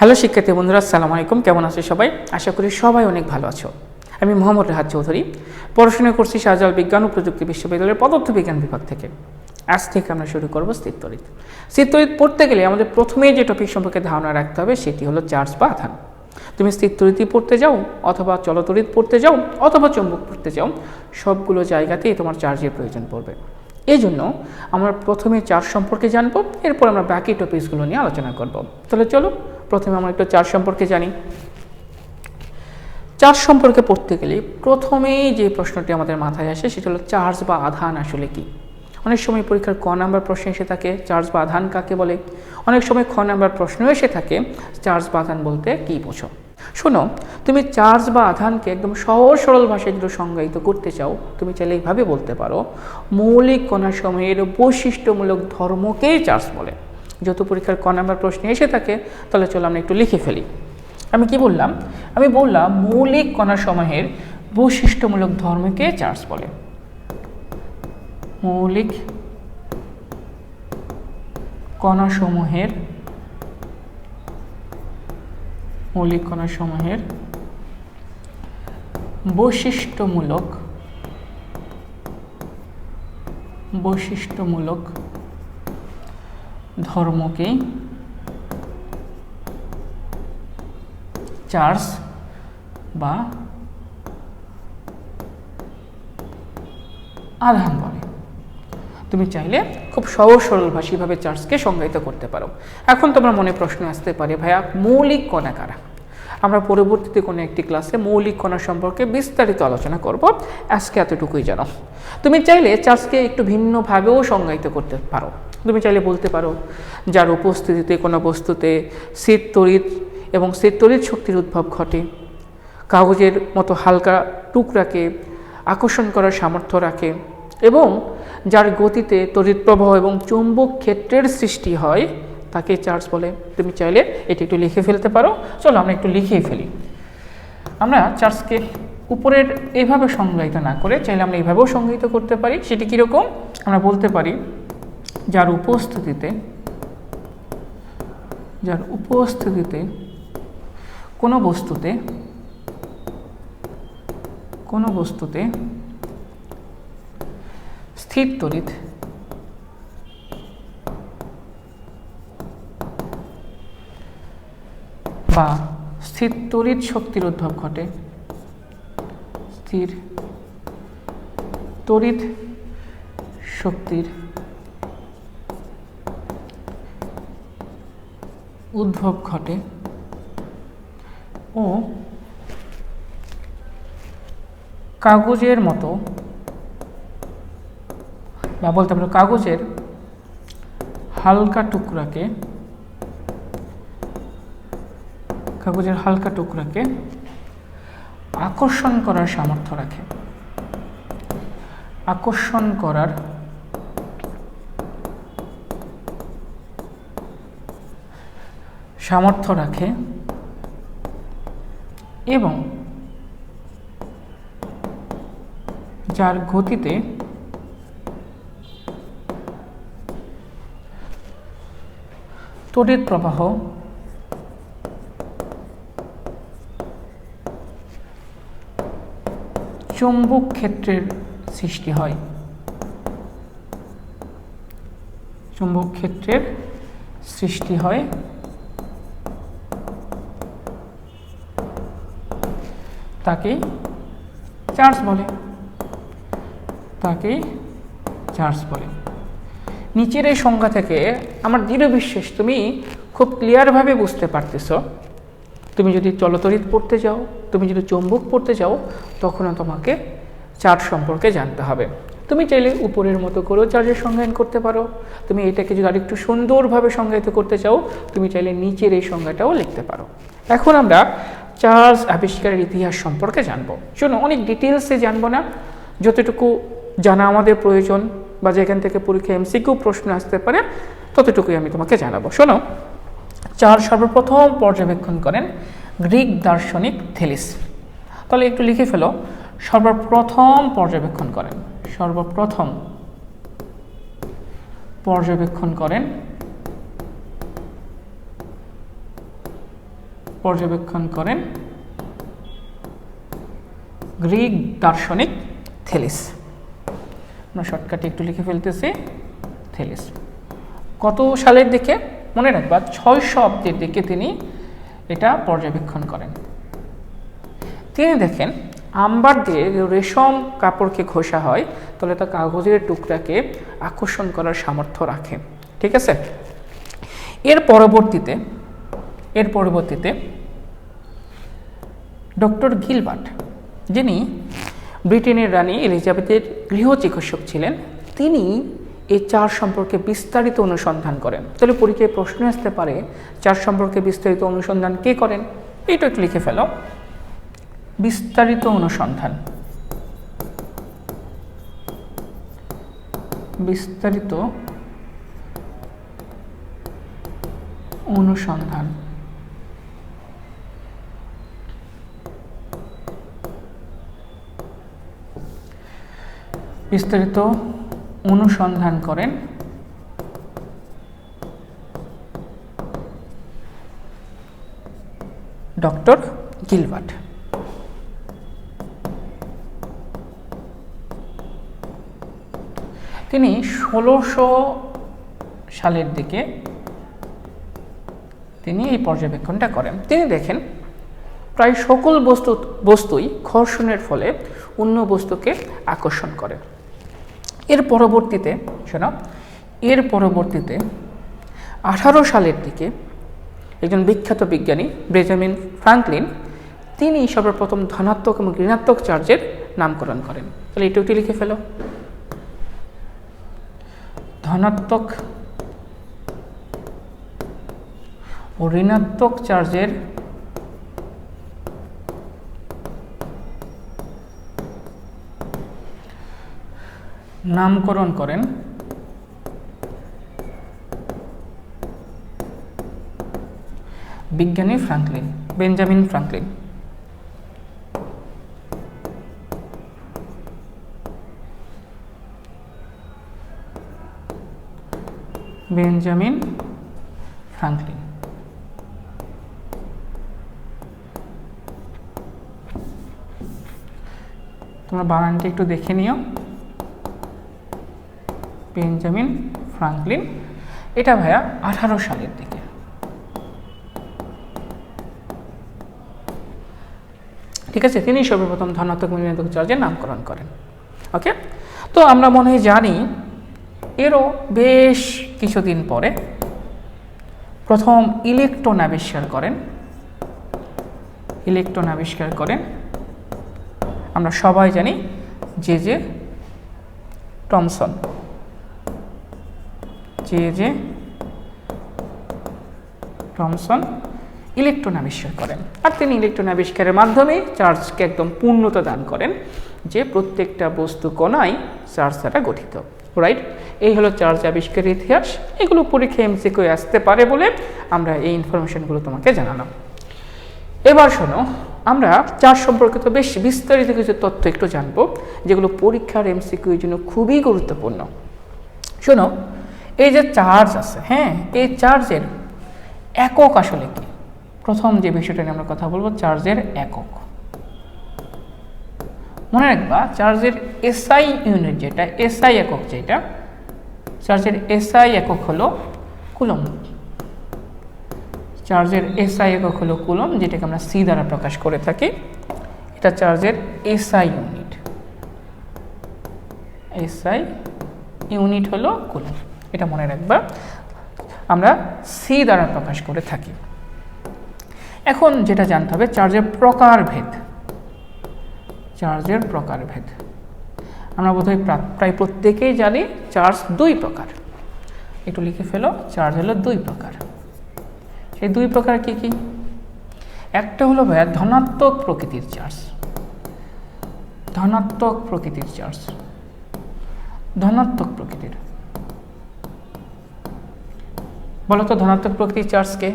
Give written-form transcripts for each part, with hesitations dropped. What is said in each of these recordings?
Hello শিক্ষার্থী বন্ধুরা, আসসালামু আলাইকুম। কেমন আছো সবাই? আশা করি সবাই অনেক ভালো আছো। আমি মোহাম্মদ রাহাত চৌধুরী, পড়াশোনা করছি শাহজালাল বিজ্ঞান ও প্রযুক্তি বিশ্ববিদ্যালয়ের পদার্থবিজ্ঞান বিভাগ থেকে। আজ থেকে আমরা শুরু করব স্থিরতড়িৎ। স্থিরতড়িৎ পড়তে গেলে আমাদের প্রথমেই যে টপিক সম্পর্কে ধারণা রাখতে হবে সেটি হলো চার্জ বা আধান। তুমি স্থিরতড়িৎ পড়তে যাও অথবা চলতড়িৎ পড়তে যাও অথবা চৌম্বক পড়তে যাও, সবগুলো জায়গাতেই তোমার চার্জের প্রয়োজন পড়বে। এই জন্য আমরা প্রথমে চার্জ সম্পর্কে জানবো, এরপর আমরা বাকি টপিকসগুলো নিয়ে আলোচনা করব। তাহলে চলো প্রথমে আমরা একটু চার্জ সম্পর্কে জানি। চার্জ সম্পর্কে পড়তে গেলে প্রথমেই যে প্রশ্নটি আমাদের মাথায় আসে সেটা হলো চার্জ বা আধান আসলে কি। অনেক সময় পরীক্ষার ক নাম্বার প্রশ্ন এসে থাকে চার্জ বা আধান কাকে বলে, অনেক সময় খ নাম্বার প্রশ্ন এসে থাকে চার্জ বা আধান বলতে কী বোঝো। শোনো, তুমি চার্জ বা আধানকে একদম সহজ সরল ভাষায় যদি সংজ্ঞায়িত করতে চাও, তুমি চাইলে এইভাবে বলতে পারো, মৌলিক কণাসমূহের বৈশিষ্ট্যমূলক ধর্মকেই চার্জ বলে। যেহেতু পরীক্ষার ক নাম্বার প্রশ্নে এসে থাকে, তাহলে চলো আমরা একটু লিখে ফেলি। আমি কি বললাম? আমি বললাম মৌলিক কণাসমূহের বৈশিষ্ট্যমূলক ধর্মকে চার্জ বলে। মৌলিক কণাসমূহের বৈশিষ্ট্যমূলক ধর্মকেই চার্জ বা আধান বলে। তুমি চাইলে খুব সহজ সরল ভাষীভাবে চার্জকে সংজ্ঞায়িত করতে পারো। এখন তোমার মনে প্রশ্ন আসতে পারে, ভাইয়া মৌলিক কণা কারা? আমরা পরবর্তীতে কোনো একটি ক্লাসে মৌলিক কণা সম্পর্কে বিস্তারিত আলোচনা করব, আজকে এতটুকুই জানো। তুমি চাইলে চার্জকে একটু ভিন্নভাবেও সংজ্ঞায়িত করতে পারো। তুমি চাইলে বলতে পারো যার উপস্থিতিতে কোনো বস্তুতে স্থির তড়িৎ এবং স্থির তড়িৎ শক্তির উদ্ভব ঘটে, কাগজের মতো হালকা টুকরাকে আকর্ষণ করার সামর্থ্য রাখে এবং যার গতিতে তড়িৎ প্রবাহ এবং চৌম্বক ক্ষেত্রের সৃষ্টি হয়, তাকে চার্জ বলে। তুমি চাইলে এটি একটু লিখে ফেলতে পারো। চলো আমরা একটু লিখেই ফেলি। আমরা চার্জকে উপরের এইভাবে সংজ্ঞায়িত না করে চাইলে আমরা এইভাবেও সংজ্ঞায়িত করতে পারি। সেটি কীরকম? আমরা বলতে পারি যার উপস্থিতিতে কোনো বস্তুতে স্থির তড়িৎ বা স্থির তড়িৎ শক্তির উদ্ভব ঘটে, স্থির তড়িৎ শক্তির উদ্ভব ঘটে ও কাগজের মতো বা বলতে পারো কাগজের হালকা টুকরাকে আকর্ষণ করার সামর্থ্য রাখে এবং যার গতিতে তড়িৎ প্রবাহ চৌম্বক ক্ষেত্রের সৃষ্টি হয়, তাকেই চার্জ বলে। নিচের এই সংজ্ঞা থেকে আমার দৃঢ় বিশ্বাস তুমি খুব ক্লিয়ারভাবে বুঝতে পারতেছো, তুমি যদি চলতড়িৎ পড়তে যাও, তুমি যদি চৌম্বক পড়তে যাও, তখনও তোমাকে চার্জ সম্পর্কে জানতে হবে। তুমি চাইলে উপরের মতো করেও চার্জের সংজ্ঞায়ন করতে পারো। তুমি এটাকে যদি আরেকটু সুন্দরভাবে সংজ্ঞায়িত করতে চাও, তুমি চাইলে নিচের এই সংজ্ঞাটাও লিখতে পারো। এখন আমরা চার্জ আবিষ্কারের ইতিহাস সম্পর্কে জানবো। শোনো, অনেক ডিটেলসে জানবো না, যতটুকু জানা আমাদের প্রয়োজন বা যেখান থেকে পরীক্ষায় এমসিকিউ প্রশ্ন আসতে পারে ততটুকুই আমি তোমাকে জানাবো। শোনো, চার্জ সর্বপ্রথম পর্যবেক্ষণ করেন গ্রিক দার্শনিক থেলিস। তাহলে একটু লিখে ফেলো, সর্বপ্রথম পর্যবেক্ষণ করেন পর্যবেক্ষণ করেন গ্রিক দার্শনিক থেলিস। আমরা শর্টকাটে একটু লিখে ফেলতেছি, থেলিস। কত সালের দিকে? মনে রাখবা 600 অব্দের দিকে তিনি এটা পর্যবেক্ষণ করেন। তিনি দেখেন আম্বার দিয়ে রেশম কাপড়কে ঘষা হয় তাহলে তা কাগজের টুকরাকে আকর্ষণ করার সামর্থ্য রাখে। ঠিক আছে, এর পরবর্তীতে ডক্টর গিলবার্ট, যিনি ব্রিটেনের রানী এলিজাবেথের গৃহ চিকিৎসক ছিলেন, তিনি এই চার্জ সম্পর্কে বিস্তারিত অনুসন্ধান করেন। তাহলে পরীক্ষায় প্রশ্ন আসতে পারে চার্জ সম্পর্কে বিস্তারিত অনুসন্ধান কে করেন? এইটা একটু লিখে ফেলো, বিস্তারিত অনুসন্ধান। বিস্তারিত অনুসন্ধান বিস্তারিত অনুসন্ধান করেন ডক্টর গিলবার্ট। তিনি 1600 সালের দিকে তিনি এই পর্যবেক্ষণটা করেন। তিনি দেখেন প্রায় সকল বস্তুই ঘর্ষণের ফলে অন্য বস্তুকে আকর্ষণ করে। এর পরবর্তীতে 1800 সালের দিকে একজন বিখ্যাত বিজ্ঞানী বেঞ্জামিন ফ্রাঙ্কলিন, তিনি সর্বপ্রথম ধনাত্মক এবং ঋণাত্মক চার্জের নামকরণ করেন। তাহলে এটুকু লিখে ফেলো, ধনাত্মক ও ঋণাত্মক চার্জের নামকরণ করেন বিজ্ঞানী Franklin, Benjamin Franklin. Benjamin Franklin. তোমরা বানানটা একটু দেখে নিও, বেঞ্জামিন ফ্রাঙ্কলিন। এটা ভাইয়া 1800 সালের দিকে। ঠিক আছে, তিনি সর্বপ্রথম ধনাত্মক ঋণাত্মক চার্জের নামকরণ করেন। ওকে, তো আমরা মনে হয় জানি এরও বেশ কিছুদিন পরে প্রথম ইলেকট্রন আবিষ্কার করেন আমরা সবাই জানি জে টমসন। টমসন ইলেকট্রন আবিষ্কার করেন, আর তিনি ইলেকট্রন আবিষ্কারের মাধ্যমে চার্জকে একদম পূর্ণতা দান করেন, যে প্রত্যেকটা বস্তু কণাই চার্জ দ্বারা গঠিত। রাইট, এই হলো চার্জ আবিষ্কারের ইতিহাস। এগুলো পরীক্ষা এমসিকিউ আসতে পারে বলে আমরা এই ইনফরমেশনগুলো তোমাকে জানালাম। এবার শোনো, আমরা চার্জ সম্পর্কিত বেশ বিস্তারিত কিছু তথ্য একটু জানবো, যেগুলো পরীক্ষার এমসিকিউর জন্য খুবই গুরুত্বপূর্ণ। শোনো, এই যে চার্জ আছে, হ্যাঁ, এই চার্জের একক আসলে কি? প্রথম যে বিষয়টা নিয়ে আমরা কথা বলবো, চার্জের একক। মনে রাখবা, চার্জের এসআই ইউনিট যেটা, এসআই একক যেটা, চার্জের এসআই একক হলো কুলম। চার্জের এসআই একক হলো কুলম, যেটাকে আমরা সি দ্বারা প্রকাশ করে থাকি। এটা চার্জের এসআই ইউনিট। এসআই ইউনিট হলো কুলম, এটা মনে রাখবা, আমরা সি দ্বারা প্রকাশ করে থাকি। এখন যেটা জানতে হবে, চার্জের প্রকারভেদ। আমরা বোধহয় প্রায় প্রত্যেকেই জানি চার্জ দুই প্রকার। একটু লিখে ফেলো, চার্জ হলো দুই প্রকার। সেই দুই প্রকার কি কি? একটা হলো ভাইয়া ধনাত্মক প্রকৃতির চার্জ। ধনাত্মক প্রকৃতির বলো তো, ধনাত্মক প্রকৃতির চার্জকে?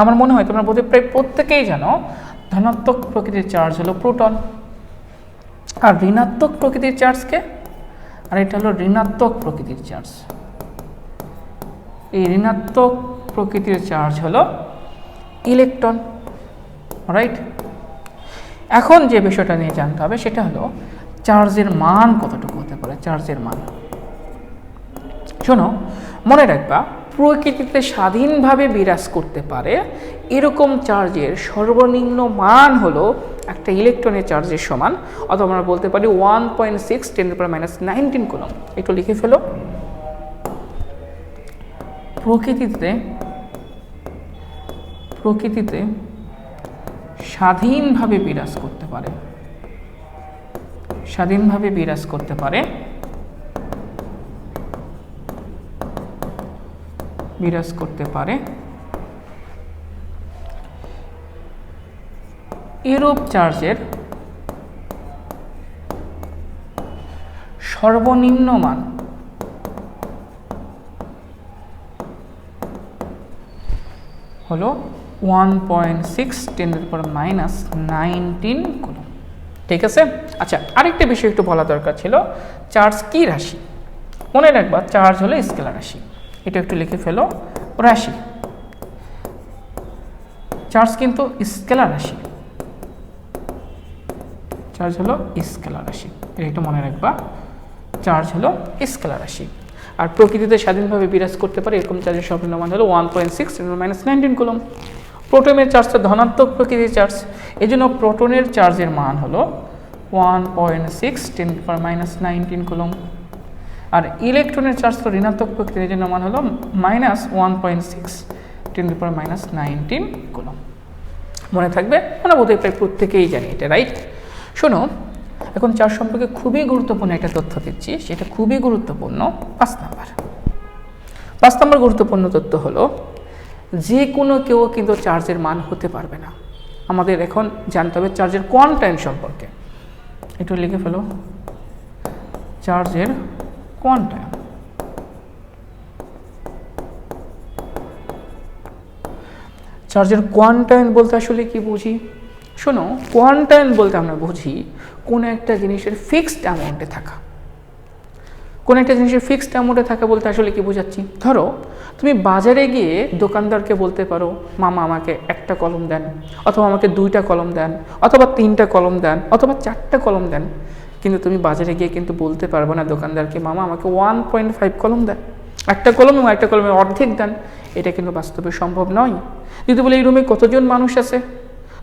আমার মনে হয় তোমরা বোধহয় প্রায় প্রত্যেকেই জানো ধনাত্মক প্রকৃতির চার্জ হলো প্রোটন। আর ঋণাত্মক প্রকৃতির চার্জকে? আর এটা হলো ঋণাত্মক প্রকৃতির চার্জ। এই ঋণাত্মক প্রকৃতির চার্জ হলো ইলেকট্রন। রাইট। এখন যে বিষয়টা নিয়ে জানতে হবে সেটা হলো চার্জের মান কতটুকু হতে পারে। চার্জের মান, শোনো, মনে রাখবা, প্রকৃতিতে স্বাধীনভাবে বিরাজ করতে পারে এরকম চার্জের সর্বনিম্ন মান হলো একটা ইলেকট্রনের চার্জের সমান, অথবা আমরা বলতে পারি 1.6 10⁻⁻19 কুলম্ব। একটু লিখে ফেলো। প্রকৃতিতে স্বাধীনভাবে বিরাজ করতে পারে, স্বাধীনভাবে বিরাজ করতে পারে এরূপ চার্জের সর্বনিম্ন মান হলো 1.6 10⁻⁻19 কুলম্ব। ঠিক আছে। আচ্ছা, আরেকটা বিষয় একটু বলা দরকার ছিল, চার্জ কি রাশি। মনে রাখবা, চার্জ হলো স্কেলার রাশি। এটা একটু লিখে ফেলো, রাশি। চার্জ কিন্তু স্কেলার রাশি, চার্জ হলো স্কেলার রাশি। এটা একটু মনে রাখবা, চার্জ হলো স্কেলার রাশি। আর প্রকৃতিতে স্বাধীনভাবে বিরাজ করতে পারে এরকম চার্জের সর্বনিম্ন মান হলো 1.6 10⁻⁻19 কুলম্ব। প্রোটনের চার্জটা ধনাত্মক প্রকৃতির চার্জ, এই জন্য প্রোটনের চার্জের মান হলো 1.6 10⁻⁻19 কুলম্ব। আর ইলেকট্রনের চার্জ তো ঋণাত্মক প্রকৃতির, এই জন্য মান হলো -1.6 10⁻⁻19 কুলম্ব। মনে থাকবে? আমরা বোধহয় প্রায় প্রত্যেকেই জানি এটা, রাইট? শোনো, এখন চার্জ সম্পর্কে খুবই গুরুত্বপূর্ণ একটা তথ্য দিচ্ছি, সেটা খুবই গুরুত্বপূর্ণ। 5 নম্বর গুরুত্বপূর্ণ তথ্য হলো যে কোনো কেউ কিন্তু চার্জের মান হতে পারবে না। আমাদের এখন জানতে হবে চার্জের কোয়ান্টাইম সম্পর্কে। একটু লিখে ফেলো, চার্জের কোয়ান্টাইম। চার্জের কোয়ান্টাইম বলতে আসলে কি বুঝি? শোনো, কোয়ান্টাইম বলতে আমরা বুঝি কোনো একটা জিনিসের ফিক্সড অ্যামাউন্টে থাকা। কোনো একটা জিনিসের ফিক্সড অ্যামাউন্টে থাকা বলতে আসলে কি বোঝাচ্ছি? ধরো, তুমি বাজারে গিয়ে দোকানদারকে বলতে পারো, মামা আমাকে একটা কলম দেন, অথবা আমাকে 2টা কলম দেন, অথবা 3টা কলম দেন, অথবা 4টা কলম দেন। কিন্তু তুমি বাজারে গিয়ে কিন্তু বলতে পারবে না দোকানদারকে, মামা আমাকে 1.5 কলম দেন, একটা কলম এবং একটা কলমের অর্ধেক দেন। এটা কিন্তু বাস্তবে সম্ভব নয়। যদি বলে এই রুমে কতজন মানুষ আছে,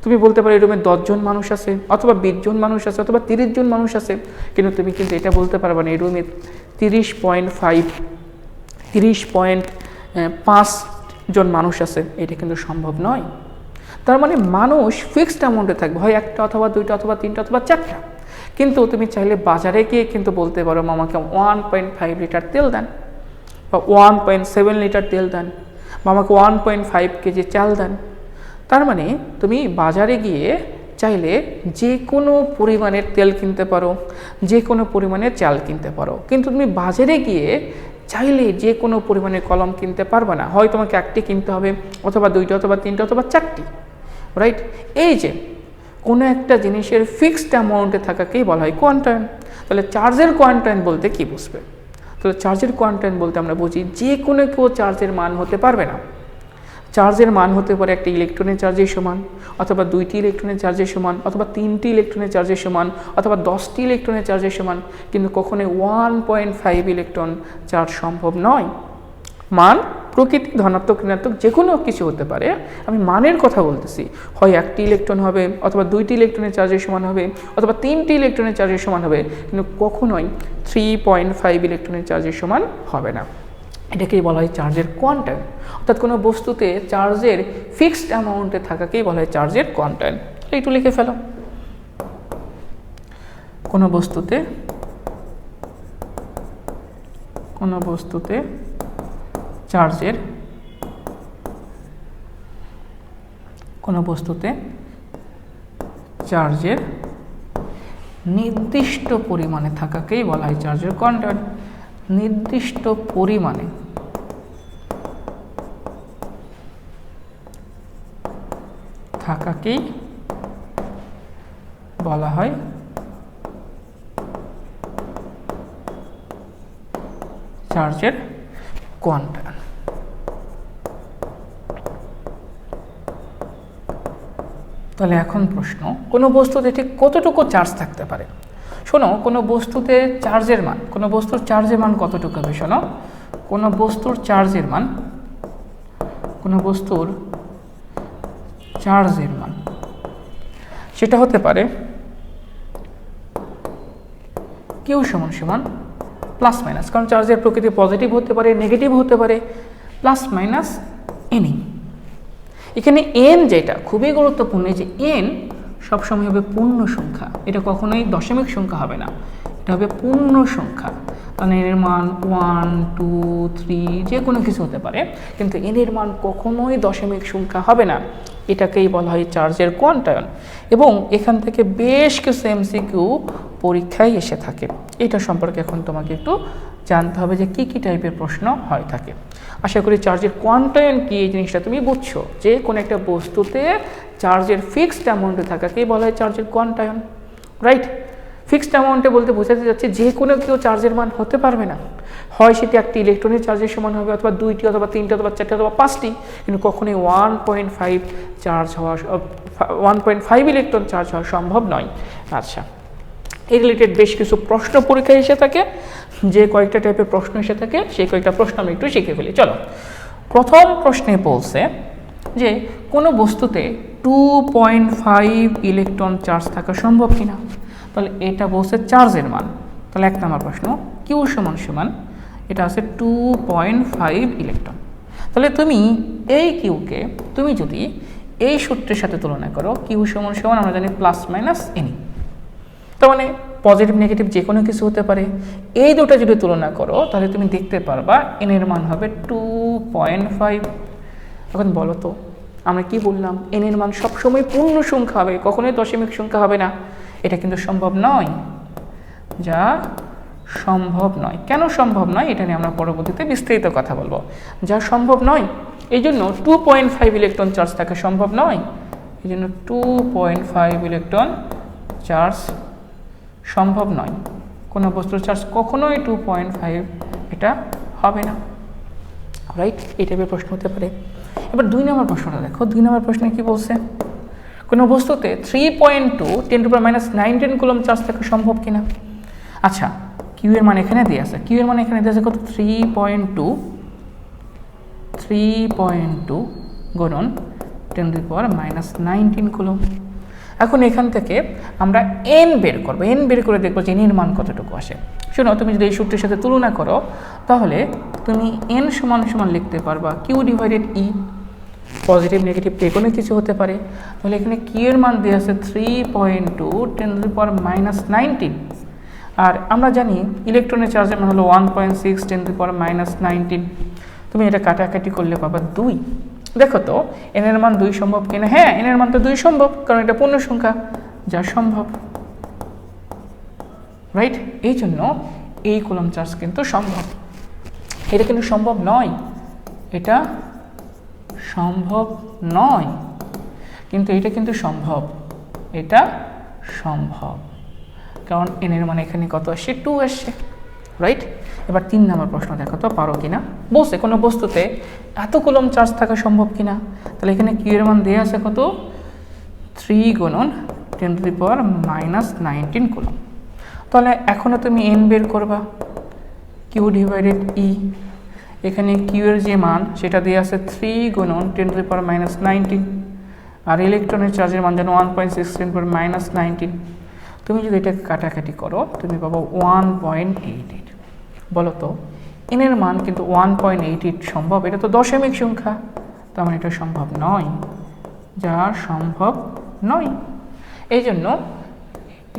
তুমি বলতে পারো এই রুমে 10 জন মানুষ আছে, অথবা 20 জন মানুষ আছে, অথবা 30 জন মানুষ আছে। কিন্তু তুমি কিন্তু এটা বলতে পারবে না এই রুমে 30.5 জন মানুষ আছে। এটা কিন্তু সম্ভব নয়। তার মানে মানুষ ফিক্সড অ্যামাউন্টে থাকবে, হয় একটা, অথবা 2টা, অথবা 3টা, অথবা 4টা। কিন্তু তুমি চাইলে বাজারে গিয়ে কিন্তু বলতে পারো, মামাকে 1.5 লিটার তেল দেন, বা 1.7 লিটার তেল দেন, বা আমাকে 1.5 কেজি চাল দেন। তার মানে তুমি বাজারে গিয়ে চাইলে যে কোনো পরিমাণের তেল কিনতে পারো, যে কোনো পরিমাণের চাল কিনতে পারো। কিন্তু তুমি বাজারে গিয়ে চাইলে যে কোনো পরিমাণের কলম কিনতে পারবে না, হয় তোমাকে 1টি কিনতে হবে, অথবা 2টা, অথবা 3টা, অথবা 4টি, রাইট? এই যে কোনো একটা জিনিসের ফিক্সড অ্যামাউন্টে থাকাকেই বলা হয় কোয়ান্টাইম। তাহলে চার্জের কোয়ান্টাইম বলতে কি বুঝবে? তাহলে চার্জের কোয়ান্টাইম বলতে আমরা বুঝি যে কোনো কেউ চার্জের মান হতে পারবে না। চার্জের মান হতে পারে একটা ইলেকট্রনের চার্জের সমান, অথবা 2টি ইলেকট্রনের চার্জের সমান, অথবা 3টি ইলেকট্রনের চার্জের সমান, অথবা 10টি ইলেকট্রনের চার্জের সমান। কিন্তু কখনোই 1.5 ইলেকট্রন চার্জ সম্ভব নয়। মান প্রকৃতি ধনাত্মক ঋণাত্মক যে কোনো কিছু হতে পারে, আমি মানের কথা বলতেছি। হয় 1টি ইলেকট্রন হবে, অথবা 2টি ইলেকট্রনের চার্জের সমান হবে, অথবা 3টি ইলেকট্রনের চার্জের সমান হবে, কিন্তু কখনোই 3.5 ইলেকট্রনের চার্জের সমান হবে না। এটাকেই বলা হয় চার্জের কোয়ান্টাইম। অর্থাৎ কোনো বস্তুতে চার্জের ফিক্সড অ্যামাউন্টে থাকাকেই বলা হয় চার্জের কোয়ান্টাইম। একটু লিখে ফেলো, কোনো বস্তুতে চার্জের নির্দিষ্ট পরিমাণে থাকাকেই বলা হয় চার্জের কোয়ান্টাইম। নির্দিষ্ট পরিমাণে থাকাকেই বলা হয় চার্জের কোয়ান্টাইম। তাহলে এখন প্রশ্ন, কোনো বস্তুতে ঠিক কতটুকু চার্জ থাকতে পারে? শোনো, কোনো বস্তুতে চার্জের মান, কোনো বস্তুর চার্জের মান কতটুকু হবে? শোনো, কোনো বস্তুর চার্জের মান, কোনো বস্তুর চার্জের মান সেটা হতে পারে কিউ সমান সমান প্লাস মাইনাস, কারণ চার্জের প্রকৃতি পজিটিভ হতে পারে, নেগেটিভ হতে পারে, প্লাস মাইনাস এনই। এখানে এন যেটা খুবই গুরুত্বপূর্ণ, যে এন সবসময় হবে পূর্ণ সংখ্যা, এটা কখনোই দশমিক সংখ্যা হবে না, এটা হবে পূর্ণ সংখ্যা। তাহলে এর মান 1 2 3 যে কোনো কিছু হতে পারে, কিন্তু এর মান কখনোই দশমিক সংখ্যা হবে না। এটাকেই বলা হয় চার্জের কোয়ান্টায়ন। এবং এখান থেকে বেশ কিছু এমসিকিউ পরীক্ষায় এসে থাকে। এটা সম্পর্কে এখন তোমাকে একটু জানতে হবে যে কী টাইপের প্রশ্ন হয় থাকে। আশা করি চার্জের কোয়ান্টায়ন কি এই জিনিসটা তুমি বুঝছো, যে কোনো একটা বস্তুতে চার্জের ফিক্সড অ্যামাউন্টে থাকাকেই বলা হয় চার্জের কোয়ান্টায়ন, রাইট? ফিক্সড অ্যামাউন্টে বলতে বোঝাতে যাচ্ছে যে কোনো কেউ চার্জের মান হতে পারবে না, হয় সেটি একটি ইলেকট্রনের চার্জের সমান হবে, অথবা 2টি অথবা 3টি অথবা 4টি অথবা 5টি, কিন্তু কখনোই 1.5 চার্জ হওয়া 1.5 ইলেকট্রন চার্জ হওয়া সম্ভব নয়। আচ্ছা, এই রিলেটেড বেশ কিছু প্রশ্ন পরীক্ষায় এসে থাকে, যে কয়েকটা টাইপের প্রশ্ন এসে থাকে সেই কয়েকটা প্রশ্ন আমি একটু শিখে ফেলি। চলো, প্রথম প্রশ্নে বলছে যে কোনো বস্তুতে 2.5 ইলেকট্রন চার্জ থাকা সম্ভব কিনা। তাহলে এটা বলছে চার্জের মান। তাহলে 1 নম্বর প্রশ্ন, কিউ সমান সমান এটা আছে 2.5 ইলেকট্রন। তাহলে তুমি এই কিউকে তুমি যদি এই সূত্রের সাথে তুলনা করো, কিউ সমান সমান আমরা জানি প্লাস মাইনাস এনি, তার মানে পজিটিভ নেগেটিভ যে কোনো কিছু হতে পারে। এই দুটো যদি তুলনা করো তাহলে তুমি দেখতে পারবা এন এর মান হবে 2.5। এখন বলো তো আমরা কি বললাম, এন এর মান সবসময় পূর্ণ সংখ্যা হবে, কখনোই দশমিক সংখ্যা হবে না। এটা কিন্তু সম্ভব নয়, যা সম্ভব নয়। কেন সম্ভব নয় এটা নিয়ে আমরা পরবর্তীতে বিস্তারিত কথা বলবো। যা সম্ভব নয়, এই জন্য 2.5 ইলেকট্রন চার্জ থাকা সম্ভব নয়, এই জন্য 2.5 ইলেকট্রন চার্জ সম্ভব নয়। কোনো বস্তুর চার্জ কখনোই 2.5 এটা হবে না, রাইট? এই টাইপের প্রশ্ন হতে পারে। এবার 2 নম্বর প্রশ্নটা দেখো, 2 নম্বর প্রশ্নে কি বলছে, কোনো বস্তুতে 3.2 10⁻⁹ কুলম্ব চার্জ থাকা সম্ভব কিনা। আচ্ছা, কিউ এর মান এখানে দিয়ে আছে, কিউ এর মান এখানে দিয়ে আছে কত, 3.2 গুণন 10⁻⁹ কুলম্ব। এখন এখান থেকে আমরা এন বের করবো, এন বের করে দেখবো যে এন এর মান কতটুকু আসে। শোনো, তুমি যদি এই সূত্রের সাথে তুলনা করো তাহলে তুমি এন সমান সমান লিখতে পারবা কিউ ডিভাইডেড ই, পজিটিভ নেগেটিভ যে কোনো কিছু হতে পারে। তাহলে এখানে কিউ এর মান দিয়ে আছে 3.2 10⁻⁹, আর আমরা জানি ইলেকট্রনের চার্জের মান হলো 1.6 10⁻⁻⁹। তুমি এটা কাটাকাটি করলে পাবা 2। দেখো তো এন এর মান 2 সম্ভব কিনা। হ্যাঁ, এন এর মান তো 2 সম্ভব, কারণ এটা পূর্ণ সংখ্যা, যা সম্ভব, রাইট? এই জন্য এই কুলম্ব চার্জ কিন্তু সম্ভব। এটা কিন্তু সম্ভব নয়, এটা সম্ভব নয়, কিন্তু এটা কিন্তু সম্ভব, এটা সম্ভব, কারণ এন এর মানে এখানে কত আসছে, 2 আসছে, রাইট? এবার 3 নম্বর প্রশ্ন দেখো তো পারো কিনা। বলছে কোনো বস্তুতে এত কুলম্ব চার্জ থাকা সম্ভব কিনা। তাহলে এখানে কিউ এর মান দেওয়া আছে কত, 3 গুণন 10⁻⁹ কুলম্ব। তাহলে এখনও তুমি এন বের করবা, কিউ ডিভাইডেড ই। এখানে কিউ এর যে মান সেটা দেওয়া আছে 3 গুণন 10⁻⁹, আর ইলেকট্রনের চার্জের মান যেন 1.6 10⁻⁹। তুমি যদি এটাকে কাটাকাটি করো তুমি পাবো 1.88। বলো তো এন এর মান কিন্তু 1.88 সম্ভব, এটা তো দশমিক সংখ্যা, তার মানে এটা সম্ভব নয়, যা সম্ভব নয়। এই জন্য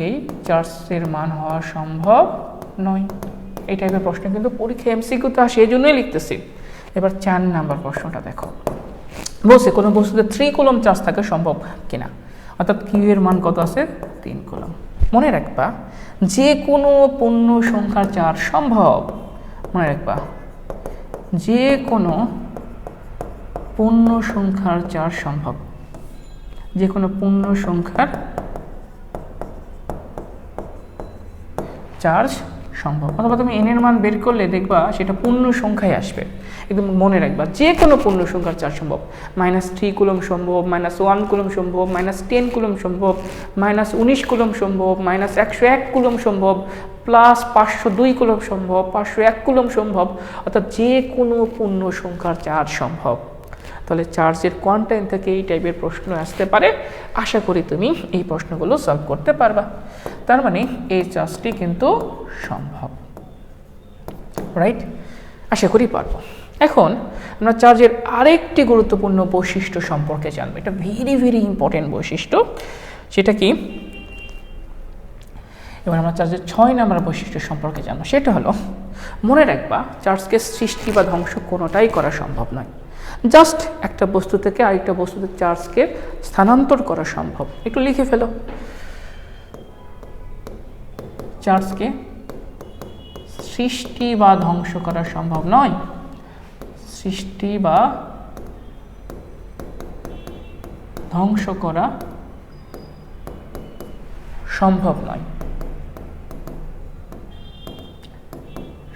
এই চার্জের মান হওয়া সম্ভব নয়। এই টাইপের প্রশ্ন কিন্তু পরীক্ষা এমসিকিউতে আসে, এই জন্যই লিখতেছি। এবার 4 নম্বর প্রশ্নটা দেখো, বলছে কোনো বস্তুতে 3 কুলম্ব চার্জ থাকা সম্ভব কিনা, অর্থাৎ কিউ এর মান কত আছে, 3 কুলম্ব। মনে রাখবা যে কোনো পূর্ণ সংখ্যার চার্জ সম্ভব, মনে রাখবা যে কোনো পূর্ণ সংখ্যার চার্জ সম্ভব, যে কোনো পূর্ণ সংখ্যার চার্জ সম্ভব। অথবা তুমি n এর মান বের করলে দেখবা সেটা পূর্ণ সংখ্যায় আসবে। একদম মনে রাখবা যে কোনো পূর্ণ সংখ্যার চার্জ সম্ভব। -3 কুলম সম্ভব, -1 কুলম সম্ভব, -10 কুলম সম্ভব, -19 কুলম সম্ভব, -101 কুলম সম্ভব, +502 কুলম সম্ভব, 501 কুলম সম্ভব, অর্থাৎ যে কোনো পূর্ণ সংখ্যার চার্জ সম্ভব। তাহলে চার্জের কোয়ান্টাইম থেকে এই টাইপের প্রশ্ন আসতে পারে। আশা করি তুমি এই প্রশ্নগুলো সলভ করতে পারবা। তার মানে এই চার্জটি কিন্তু সম্ভব, রাইট? আশা করি পারবো। এখন আমরা চার্জের আরেকটি গুরুত্বপূর্ণ বৈশিষ্ট্য সম্পর্কে জানবো। এটা ভেরি ইম্পর্টেন্ট বৈশিষ্ট্য। সেটা কি? এবার আমরা চার্জের 6 নম্বর বৈশিষ্ট্য সম্পর্কে জানবো। সেটা হলো, মনে রাখবা চার্জকে সৃষ্টি বা ধ্বংস কোনোটাই করা সম্ভব নয়। জাস্ট একটা বস্তু থেকে আরেকটা বস্তুতে চার্জকে স্থানান্তর করা সম্ভব। একটু লিখে ফেলো, চার্জকে সৃষ্টি বা ধ্বংস করা সম্ভব নয়। সৃষ্টি বা ধ্বংস করা সম্ভব নয়,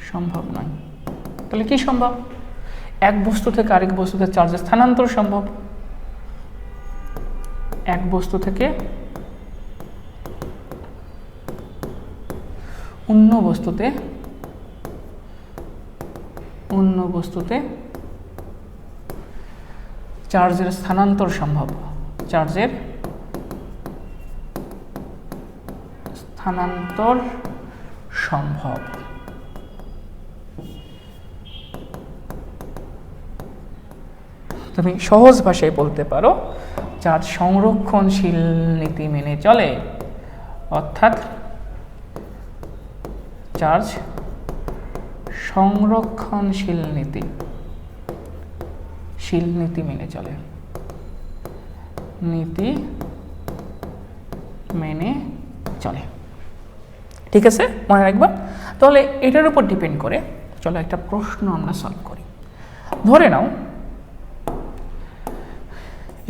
সম্ভব নয়। তাহলে কি সম্ভব? এক বস্তু থেকে আরেক বস্তুতে চার্জের স্থানান্তর সম্ভব। এক বস্তু থেকে অন্য বস্তুতে চার্জের স্থানান্তর সম্ভব। চার্জের স্থানান্তর সম্ভব। তুমি সহজ ভাষায় বলতে পারো চার্জ সংরক্ষণশীল নীতি মেনে চলে, অর্থাৎ চার্জ সংরক্ষণশীল নীতি মেনে চলে, নীতি মেনে চলে। ঠিক আছে, মনে রাখবা। তাহলে এটার উপর ডিপেন্ড করে চলো একটা প্রশ্ন আমরা সলভ করি। ধরে নাও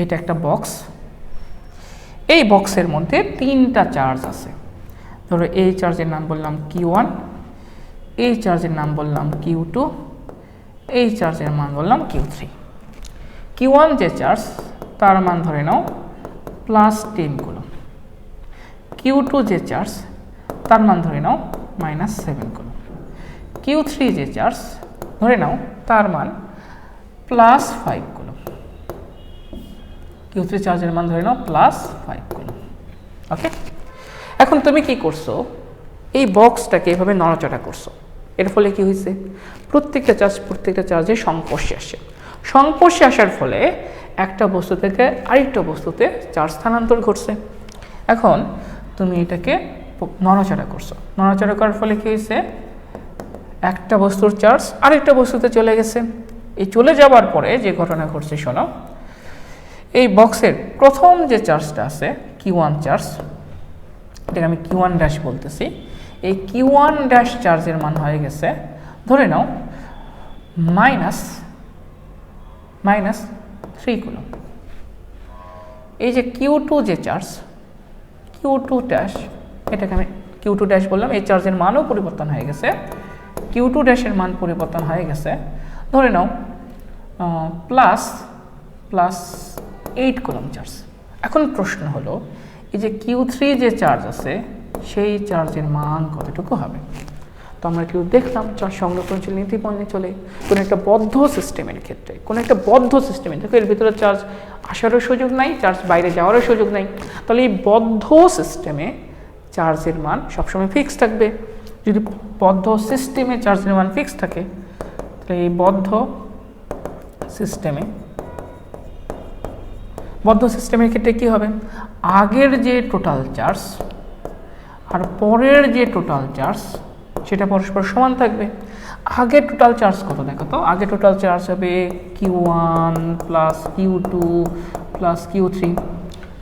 এটা একটা বক্স, এই বক্সের মধ্যে 3টা চার্জ আছে। ধরো এই চার্জের নাম বললাম Q1, এই চার্জের নাম বললাম Q2, এই চার্জের মান বললাম Q3। Q1 যে চার্জ তার মান ধরে নাও +10 কুলম। Q2 যে চার্জ তার মান ধরে নাও -7 কুলম। Q3 যে চার্জ ধরে নাও তার মান +5 কুলম। Q3 চার্জের মান ধরে নাও +5 কুলম। ওকে, এখন তুমি কি করছো? এই বক্সটাকে এভাবে নড়াচড়া করছো। এর ফলে কি হয়েছে? প্রত্যেকটা চার্জের সংস্পর্শে আসে। সংস্পর্শে আসার ফলে একটা বস্তু থেকে আরেকটা বস্তুতে চার্জ স্থানান্তর ঘটছে। এখন তুমি এটাকে নড়াচড়া করছো। নড়াচড়া করার ফলে কি হয়েছে? একটা বস্তুর চার্জ আরেকটা বস্তুতে চলে গেছে। এই চলে যাওয়ার পরে যে ঘটনা ঘটছে শোনো, এই বক্সের প্রথম যে চার্জটা আছে Q1 চার্জ, এটাকে আমি Q1 ড্যাশ বলতেছি। এই Q1 ড্যাশ চার্জের মান হয়ে গেছে ধরে নাও -3 কুলম। এই যে Q2 যে চার্জ Q2 ড্যাশ, এটাকে আমি Q2 ড্যাশ বললাম। এই চার্জের মানও পরিবর্তন হয়ে গেছে। Q2 ড্যাশের মান পরিবর্তন হয়ে গেছে ধরে নাও +8 কুলম চার্জ। এখন প্রশ্ন হলো, এই যে Q3 যে চার্জ আছে সেই চার্জের মান কতটুকু হবে? তো আমরা একটু দেখলাম চার্জ সংরক্ষণশীল নীতি মেনে চলে। কোনো একটা বদ্ধ সিস্টেমের ক্ষেত্রে, দেখো এর ভিতরে চার্জ আসারও সুযোগ নাই, চার্জ বাইরে যাওয়ারও সুযোগ নাই। তাহলে এই বদ্ধ সিস্টেমে চার্জের মান সবসময় ফিক্স থাকবে। যদি বদ্ধ সিস্টেমে চার্জের মান ফিক্স থাকে, তাহলে এই বদ্ধ সিস্টেমের ক্ষেত্রে কি হবে? আগের যে টোটাল চার্জ আর পরের যে টোটাল চার্জ সেটা পরস্পর সমান থাকবে। আগের টোটাল চার্জ কত দেখো তো? আগের টোটাল চার্জ হবে Q1 plus Q2 plus Q3।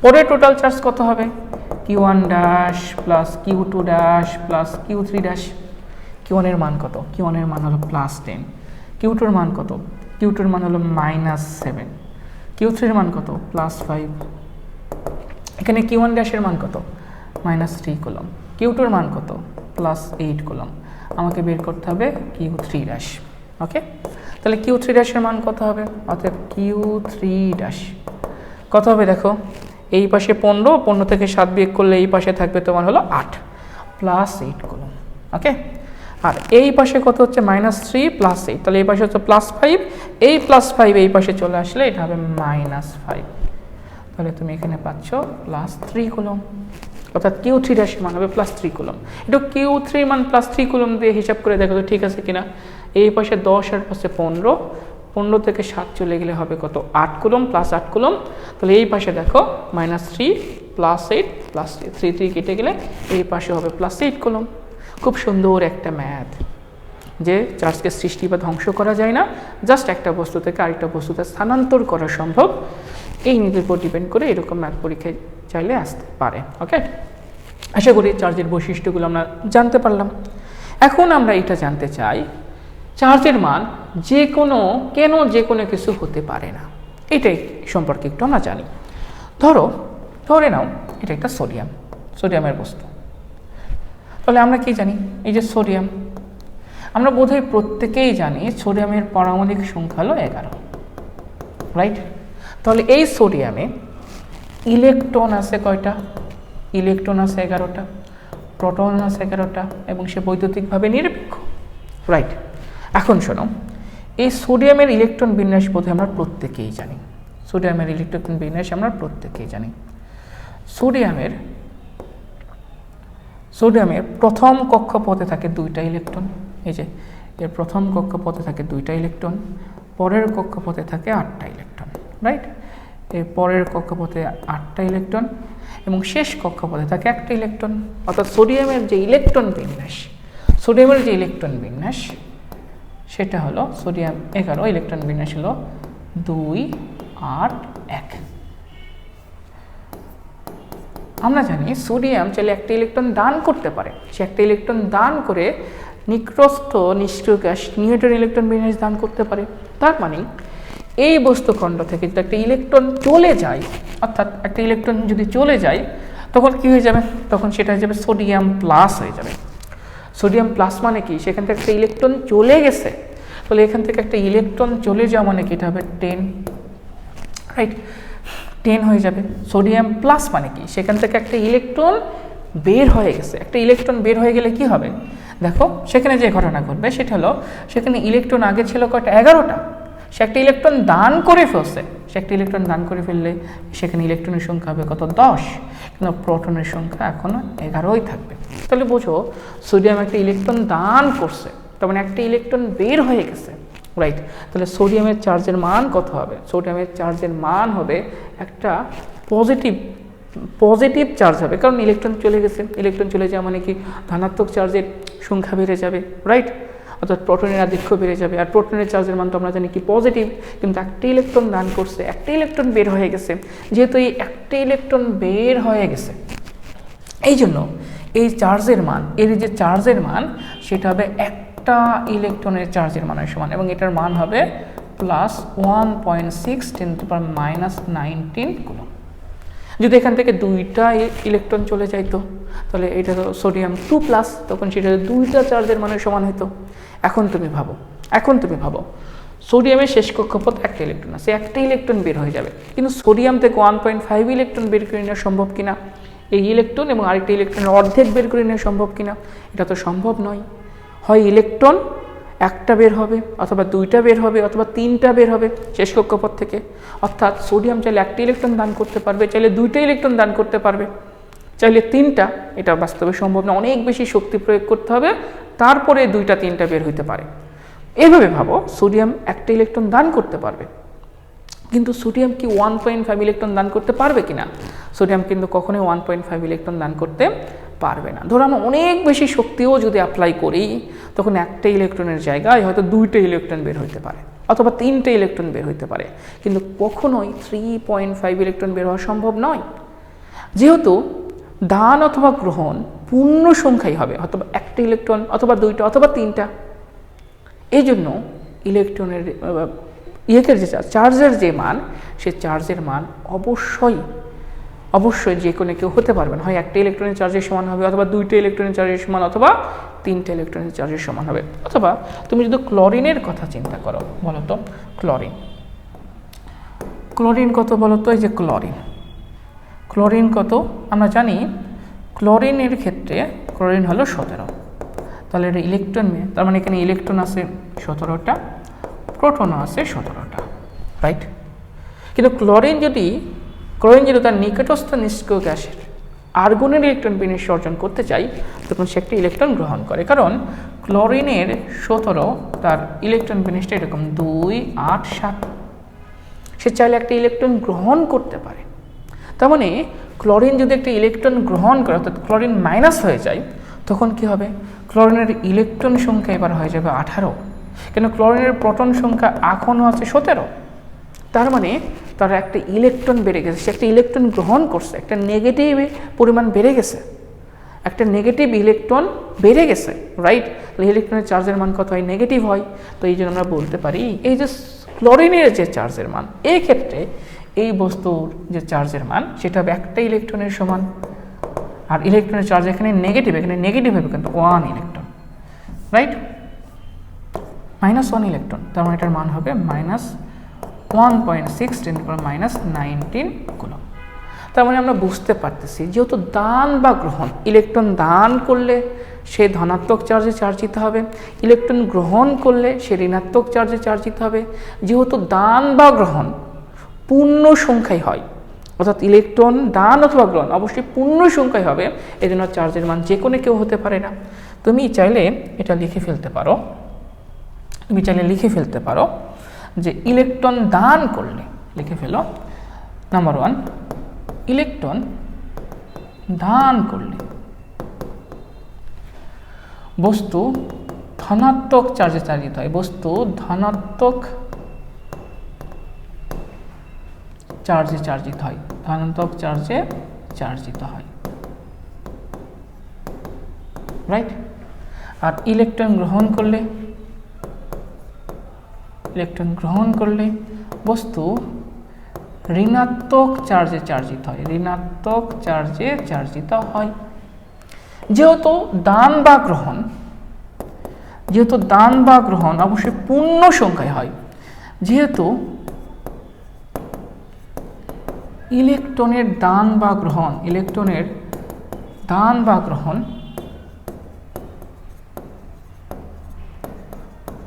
পরের টোটাল চার্জ কত হবে? Q1 dash plus Q2 dash plus Q3 dash. Q1 এর মান কত? Q1 এর মান হলো +10। Q2 এর মান কত? Q2 এর মান হলো -7। Q3 এর মান কত? +5। এখানে Q1 ড্যাশের মান কত? -3 কুলম। Q2 এর মান কত? +8 কুলম। আমাকে বের করতে হবে Q3 ড্যাশ। ওকে, তাহলে Q3 ড্যাশের মান কত হবে? অর্থাৎ Q3 ড্যাশ কত হবে দেখো, এই পাশে 15 থেকে 7 বিয়োগ করলে এই পাশে থাকবে তোমার হলো 8 প্লাস 8 কুলম্ব। ওকে, আর এই পাশে কত হচ্ছে -3 প্লাস 8, তাহলে এই পাশে হচ্ছে +5, এই +5 এই পাশে চলে আসলে এটা হবে -5, তাহলে তুমি এখানে পাচ্ছ +3 কুলম্ব। অর্থাৎ Q3 ড্যাশের মান হবে +3 কুলম্ব। একটু Q3 মান +3 কুলম্ব দিয়ে হিসাব করে দেখো তো ঠিক আছে কিনা। এই পাশে 10 আর পাশে 15 থেকে 7 চলে গেলে হবে কত? 8 কুলম্ব প্লাস 8 কুলম্ব। তাহলে এই পাশে দেখো -3 প্লাস 8 প্লাস 3 কেটে গেলে এই পাশে হবে +8 কুলম্ব। খুব সুন্দর একটা ম্যাথ, যে চার্জকে সৃষ্টি বা ধ্বংস করা যায় না, জাস্ট একটা বস্তু থেকে আরেকটা বস্তুতে স্থানান্তর করা সম্ভব। এই নীতির উপর ডিপেন্ড করে এরকম ম্যাথ পরীক্ষায় চাইলে আসতে পারে। ওকে, আশা করি চার্জের বৈশিষ্ট্যগুলো আমরা জানতে পারলাম। এখন আমরা এটা জানতে চাই চার্জের মান কেন যে কোনো কিছু হতে পারে না, এটাই সম্পর্কে একটু আমরা জানি। ধরে নাও এটা একটা সোডিয়ামের বস্তু। তাহলে আমরা কি জানি? এই যে সোডিয়াম, আমরা বোধহয় প্রত্যেকেই জানি সোডিয়ামের পারমাণবিক সংখ্যা হলো 11, রাইট? তাহলে এই সোডিয়ামে ইলেকট্রন আছে কয়টা? ইলেকট্রন আছে 11টা, প্রোটন আছে 11টা, এবং সে বৈদ্যুতিকভাবে নিরপেক্ষ, রাইট? এখন শোনো, এই সোডিয়ামের ইলেকট্রন বিন্যাস বোধহয় আমরা প্রত্যেকেই জানি। সোডিয়ামের প্রথম কক্ষপথে থাকে 2টা ইলেকট্রন। এই যে এর প্রথম কক্ষপথে থাকে 2টা ইলেকট্রন, পরের কক্ষপথে থাকে 8টা ইলেকট্রন, রাইট? এর পরের কক্ষপথে 8টা ইলেকট্রন এবং শেষ কক্ষপথে থাকে 1টা ইলেকট্রন। অর্থাৎ সোডিয়ামের যে ইলেকট্রন বিন্যাস সেটা হলো সোডিয়াম 11, ইলেকট্রন বিন্যাস হলো 2, 8, 1। আমরা জানি সোডিয়াম চাইলে একটা ইলেকট্রন দান করতে পারে, সে একটা ইলেকট্রন দান করে নিষ্ক্রিয় গ্যাস নিউট্রন ইলেকট্রন বিন্যাস দান করতে পারে। তার মানে এই বস্তুখণ্ড থেকে যদি একটা ইলেকট্রন চলে যায়, অর্থাৎ একটা ইলেকট্রন যদি চলে যায়, তখন কি হয়ে যাবে? তখন সেটা হয়ে যাবে সোডিয়াম প্লাস হয়ে যাবে। সোডিয়াম প্লাস মানে কি? সেখান থেকে একটা ইলেকট্রন চলে গেছে, তাহলে এখান থেকে একটা ইলেকট্রন চলে যাওয়া মানে কি? এটা হবে 10, রাইট? 10 হয়ে যাবে। সোডিয়াম প্লাস মানে কি? সেখান থেকে একটা ইলেকট্রন বের হয়ে গেছে। একটা ইলেকট্রন বের হয়ে গেলে কি হবে? দেখো সেখানে যে ঘটনা ঘটবে সেটা হলো, সেখানে ইলেকট্রন আগে ছিল কয়টা? 11টা। সে একটা ইলেকট্রন দান করে ফেললে সেখানে ইলেকট্রনের সংখ্যা হবে কত? 10, কিন্তু প্রোটনের সংখ্যা এখনো 11ই থাকবে। তাহলে বোঝো সোডিয়াম একটা ইলেকট্রন দান করছে, তার মানে একটা ইলেকট্রন বের হয়ে গেছে, রাইট? তাহলে সোডিয়ামের চার্জের মান কত হবে? সোডিয়ামের চার্জের মান হবে একটা পজিটিভ চার্জ হবে, কারণ ইলেকট্রন চলে গেছে। ইলেকট্রন চলে যাওয়া মানে কি? ধনাত্মক চার্জের সংখ্যা বেড়ে যাবে, রাইট? অর্থাৎ প্রোটনের আধিক্য বেড়ে যাবে। আর প্রোটনের চার্জের মান তো আমরা জানি কি? পজিটিভ। কিন্তু একটা ইলেকট্রন দান করছে, একটা ইলেকট্রন বের হয়ে গেছে। যেহেতু এই একটা ইলেকট্রন বের হয়ে গেছে, এই জন্য এই চার্জের মান, এর যে চার্জের মান সেটা হবে একটা ইলেকট্রনের চার্জের মানের সমান, এবং এটার মান হবে +1.6 × -19 কুলম্ব। যদি এখান থেকে 2টা ইলেকট্রন চলে যাইতো, তাহলে এটা তো সোডিয়াম 2+, তখন সেটা 2টা চার্জের মানের সমান হতো। এখন তুমি ভাবো সোডিয়ামের শেষ কক্ষপথ একটা ইলেকট্রন আছে, একটা ইলেকট্রন বের হয়ে যাবে, কিন্তু সোডিয়াম থেকে 1.5 ইলেকট্রন বের করে নেওয়া সম্ভব কিনা? এই ইলেকট্রন এবং আরেকটা ইলেকট্রনের অর্ধেক বের করে নেওয়া সম্ভব কিনা? এটা তো সম্ভব নয়। হয় ইলেকট্রন একটা বের হবে, অথবা 2টা বের হবে, অথবা 3টা বের হবে শেষ কক্ষপথ থেকে। অর্থাৎ সোডিয়াম চাইলে একটা ইলেকট্রন দান করতে পারবে, চাইলে 2টা ইলেকট্রন দান করতে পারবে, চাইলে 3টা। এটা বাস্তবে সম্ভব না, অনেক বেশি শক্তি প্রয়োগ করতে হবে, তারপরে 2টা 3টা বের হইতে পারে। এভাবে ভাবো, সোডিয়াম একটা ইলেকট্রন দান করতে পারবে, কিন্তু সোডিয়াম কি 1.5 ইলেকট্রন দান করতে পারবে কিনা? সোডিয়াম কিন্তু কখনোই 1.5 ইলেকট্রন দান করতে পারবে না। ধরো আমরা অনেক বেশি শক্তিও যদি অ্যাপ্লাই করি, তখন একটা ইলেকট্রনের জায়গায় হয়তো 2টা ইলেকট্রন বের হইতে পারে, অথবা 3টে ইলেকট্রন বের হইতে পারে, কিন্তু কখনোই 3.5 ইলেকট্রন বের হওয়া সম্ভব নয়। যেহেতু দান অথবা গ্রহণ পূর্ণ সংখ্যাই হবে, অথবা একটা ইলেকট্রন, অথবা 2টা, অথবা 3টা। এই জন্য ইলেকট্রনের চার্জের যে মান, সে চার্জের মান অবশ্যই যে কোনো কেউ হতে পারবে না, হয় একটা ইলেকট্রনের চার্জের সমান হবে, অথবা দুইটা ইলেকট্রনের চার্জের সমান, অথবা তিনটে ইলেকট্রনের চার্জের সমান হবে। অথবা তুমি যদি ক্লোরিনের কথা চিন্তা করো, বলো তো ক্লোরিন, ক্লোরিন কত বলো তো? এই যে ক্লোরিন কত আমরা জানি, ক্লোরিনের ক্ষেত্রে ক্লোরিন হলো 17, তাহলে এটা ইলেকট্রন, তার মানে এখানে ইলেকট্রন আছে 17টা, প্রোটনও আছে 17টা, রাইট? কিন্তু ক্লোরিন যদি তার নিকটস্থ নিষ্ক্রিয় গ্যাসের আর্গনের ইলেকট্রন বিন্যাস অর্জন করতে চাই, তখন সে একটা ইলেকট্রন গ্রহণ করে। কারণ ক্লোরিনের 17 তার ইলেকট্রন বিন্যাসটা এরকম 2, 8, 7, সে চাইলে একটা ইলেকট্রন গ্রহণ করতে পারে। তার মানে ক্লোরিন যদি একটা ইলেকট্রন গ্রহণ করে, অর্থাৎ ক্লোরিন মাইনাস হয়ে যায়, তখন কি হবে? ক্লোরিনের ইলেকট্রন সংখ্যা এবার হয়ে যাবে 18, কেন ক্লোরিনের প্রোটন সংখ্যা এখনও আছে 17। তার মানে তার একটা ইলেকট্রন বেড়ে গেছে, সে একটা ইলেকট্রন গ্রহণ করছে, একটা নেগেটিভ পরিমাণ বেড়ে গেছে, একটা নেগেটিভ ইলেকট্রন বেড়ে গেছে, রাইট? তাহলে ইলেকট্রনের চার্জের মান কত হয়? নেগেটিভ হয়। তো এই জন্য আমরা বলতে পারি এই যে ক্লোরিনের যে চার্জের মান, এই ক্ষেত্রে এই বস্তুর যে চার্জের মান সেটা হবে একটা ইলেকট্রনের সমান। আর ইলেকট্রনের চার্জ এখানে নেগেটিভ হবে কিন্তু 1 ইলেকট্রন, রাইট? -1 ইলেকট্রন, তার মানে এটার মান হবে -1.6 × -19 কুলম্ব। তার মানে আমরা বুঝতে পারতেছি যেহেতু দান বা গ্রহণ, ইলেকট্রন দান করলে সে ধনাত্মক চার্জে চার্জিত হবে, ইলেকট্রন গ্রহণ করলে সে ঋণাত্মক চার্জে চার্জিত হবে। যেহেতু দান বা গ্রহণ পূর্ণ সংখ্যায় হয়, অর্থাৎ ইলেকট্রন দান অথবা গ্রহণ অবশ্যই পূর্ণ সংখ্যায় হবে, এই জন্য চার্জের মান যে কোনো কেউ হতে পারে না। তুমি চাইলে এটা লিখে ফেলতে পারো, যে ইলেকট্রন দান করলে, লিখে ফেলো, নাম্বার 1, ইলেকট্রন দান করলে বস্তু ধনাত্মক চার্জে চার্জিত হয়, বস্তু ধনাত্মক চার্জে চার্জিত হয়, ধনাত্মক চার্জে চার্জিত হয়, রাইট? আর ইলেকট্রন গ্রহণ করলে বস্তু ঋণাত্মক চার্জে চার্জিত হয়, ঋণাত্মক চার্জে চার্জিত হয়। যেহেতু দান বা গ্রহণ অবশ্যই পূর্ণ সংখ্যায় হয়, যেহেতু ইলেকট্রনের দান বা গ্রহণ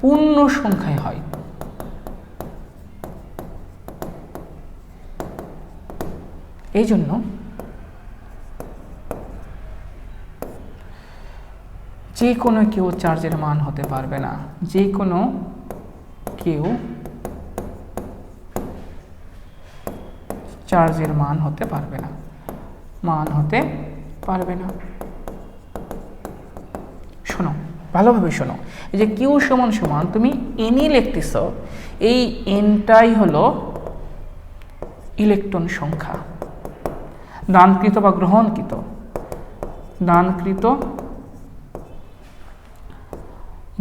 পূর্ণ সংখ্যায় হয়, এই জন্য যে কোনো কেউ চার্জের মান হতে পারবে না, যে কোনো কেউ চার্জের মান হতে পারবে না, শোনো, ভালোভাবে শোনো, এই যে কিউ সমান তুমি এনই লিখতেছ, এই এনটাই হলো ইলেকট্রন সংখ্যা, দানকৃত বা গ্রহণকৃত,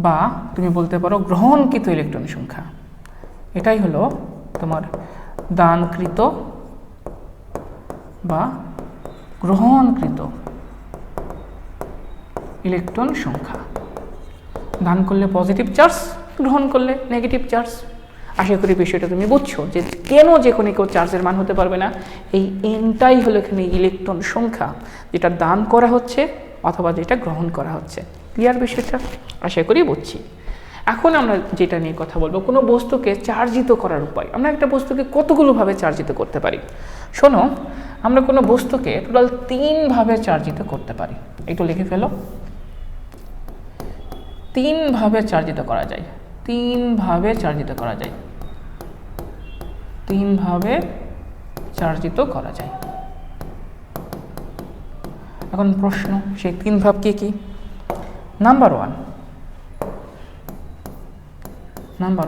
বা তুমি বলতে পারো গ্রহণকৃত ইলেকট্রন সংখ্যা, এটাই হলো তোমার দানকৃত বা গ্রহণকৃত ইলেকট্রন সংখ্যা। দান করলে পজিটিভ চার্জ, গ্রহণ করলে নেগেটিভ চার্জ। আশা করি বিষয়টা তুমি বুঝছো যে কেন যে কোনো কেউ চার্জের মান হতে পারবে না। এই এনটাই হলো এখানে ইলেকট্রন সংখ্যা, যেটা দান করা হচ্ছে অথবা যেটা গ্রহণ করা হচ্ছে। ক্লিয়ার বিষয়টা? আশা করি বুঝছি। এখন আমরা যেটা নিয়ে কথা বলবো, কোনো বস্তুকে চার্জিত করার উপায়। আমরা একটা বস্তুকে কতগুলোভাবে চার্জিত করতে পারি। শোনো, আমরা কোনো বস্তুকে টোটাল 3 ভাবে চার্জিত করতে পারি। একটু লিখে ফেলো, 3 ভাবে চার্জিত করা যায়, 3 ভাবে চার্জিত করা যায়, 3 ভাবে চার্জিত করা যায়। এখন প্রশ্ন, সেই 3 ভাব কি কি? নাম্বার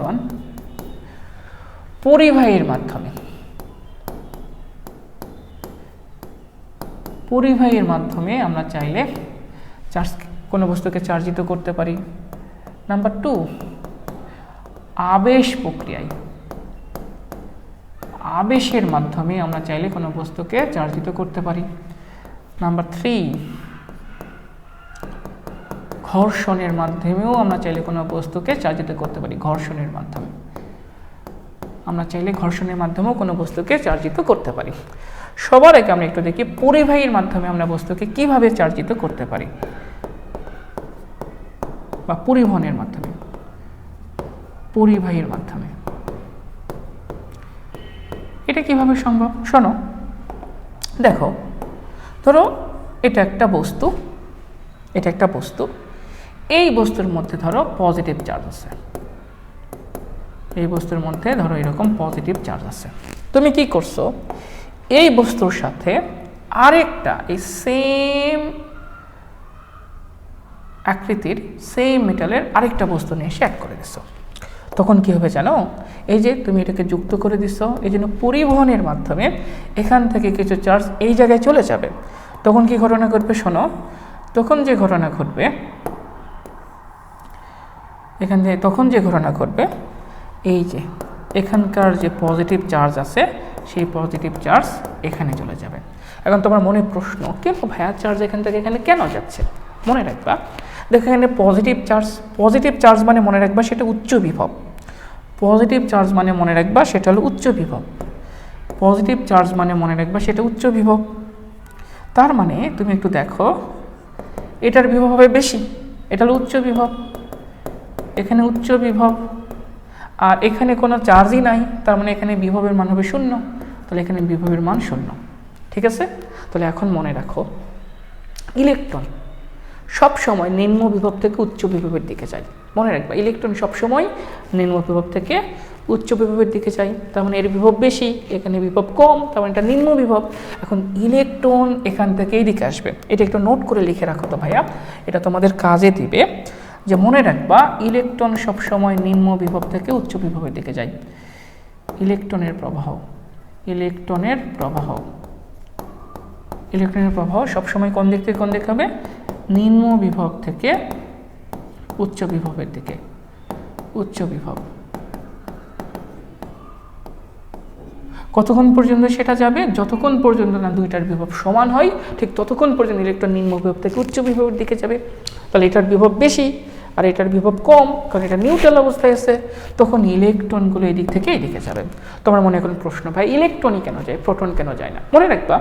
1, পরিবাহীর মাধ্যমে। পরিবাহীর মাধ্যমে আমরা চাইলে কোনো বস্তুকে চার্জিত করতে পারি। নাম্বার 2, আবেশ প্রক্রিয়ায়। আবেশের মাধ্যমে আমরা চাইলে কোনো বস্তুকে চার্জিত করতে পারি। নাম্বার 3, ঘর্ষণের মাধ্যমেও আমরা চাইলে কোনো বস্তুকে চার্জিত করতে পারি। ঘর্ষণের মাধ্যমে আমরা চাইলে ঘর্ষণের মাধ্যমেও কোনো বস্তুকে চার্জিত করতে পারি। সবার আগে আমরা একটু দেখি পরিবাহীর মাধ্যমে আমরা বস্তুকে কিভাবে চার্জিত করতে পারি, বা পরিবহনের মাধ্যমে, পরিবাহীর মাধ্যমে এটা কিভাবে সম্ভব? শোনো, দেখো, ধরো এটা একটা বস্তু, এটা একটা বস্তু, এই বস্তুর মধ্যে ধরো পজিটিভ চার্জ আছে, এই বস্তুর মধ্যে ধরো এরকম পজিটিভ চার্জ আছে। তুমি কি করছো, এই বস্তুর সাথে আরেকটা এই সেম আকৃতির সেম মেটালের আরেকটা বস্তু নিয়ে এসে অ্যাড করে দিছো। তখন কি হবে জানো, এই যে তুমি এটাকে যুক্ত করে দিছো, এই জন্য পরিবহনের মাধ্যমে এখান থেকে কিছু চার্জ এই জায়গায় চলে যাবে। তখন কি ঘটনা ঘটবে শোনো, তখন যে ঘটনা ঘটবে এখান থেকে, তখন যে ঘটনা ঘটবে, এই যে এখানকার যে পজিটিভ চার্জ আছে সেই পজিটিভ চার্জ এখানে চলে যাবে। এখন তোমার মনে প্রশ্ন, কেন ভাইয়া চার্জ এখান থেকে এখানে কেন যাচ্ছে? মনে রাখবা, দেখো এখানে পজিটিভ চার্জ, পজিটিভ চার্জ মানে মনে রাখবা সেটা উচ্চ বিভব। পজিটিভ চার্জ মানে মনে রাখবা সেটা হলো উচ্চ বিভব। পজিটিভ চার্জ মানে মনে রাখবা সেটা উচ্চ বিভব। তার মানে তুমি একটু দেখো, এটার বিভব হবে বেশি, এটা হলো উচ্চ বিভব, এখানে উচ্চ বিভব, আর এখানে কোনো চার্জই নাই, তার মানে এখানে বিভবের মান হবে 0, তাহলে এখানে বিভবের মান 0। ঠিক আছে? তাহলে এখন মনে রাখো, ইলেকট্রন সব সময় নিম্ন বিভব থেকে উচ্চ বিভবের দিকে যায়। মনে রাখবা, ইলেকট্রন সব সময় নিম্ন বিভব থেকে উচ্চ বিভবের দিকে যায়, তার মানে এর বিভব বেশি, এখানে বিভব কম, তার মানে এটা নিম্ন বিভব। এখন ইলেকট্রন এখান থেকে এইদিকে আসবে, এটা একটু নোট করে লিখে রাখো তো ভাইয়া, এটা তোমাদের কাজে দিবে। যে মনে রাখবা, ইলেকট্রন সবসময় নিম্ন বিভব থেকে উচ্চ বিভবের দিকে যায়। ইলেকট্রনের প্রবাহ, ইলেকট্রনের প্রবাহ, ইলেকট্রনের প্রবাহ সবসময় কোন দিক থেকে কোন দিকে হবে? নিম্ন বিভব থেকে উচ্চ বিভবের দিকে, উচ্চ বিভব। কতক্ষণ পর্যন্ত সেটা যাবে? যতক্ষণ পর্যন্ত না দুইটার বিভব সমান হয়, ঠিক ততক্ষণ পর্যন্ত ইলেকট্রন নিম্ন বিভব থেকে উচ্চ বিভবের দিকে যাবে। তাহলে এটার বিভব বেশি আর এটার বিভব কম, কারণ এটা নিউট্রাল অবস্থায় আছে, তখন ইলেকট্রনগুলো এদিক থেকে এদিকে যাবে। তোমার মনে এখন প্রশ্ন, ভাই ইলেকট্রনই কেন যায়, প্রোটন কেন যায় না? মনে রাখবা,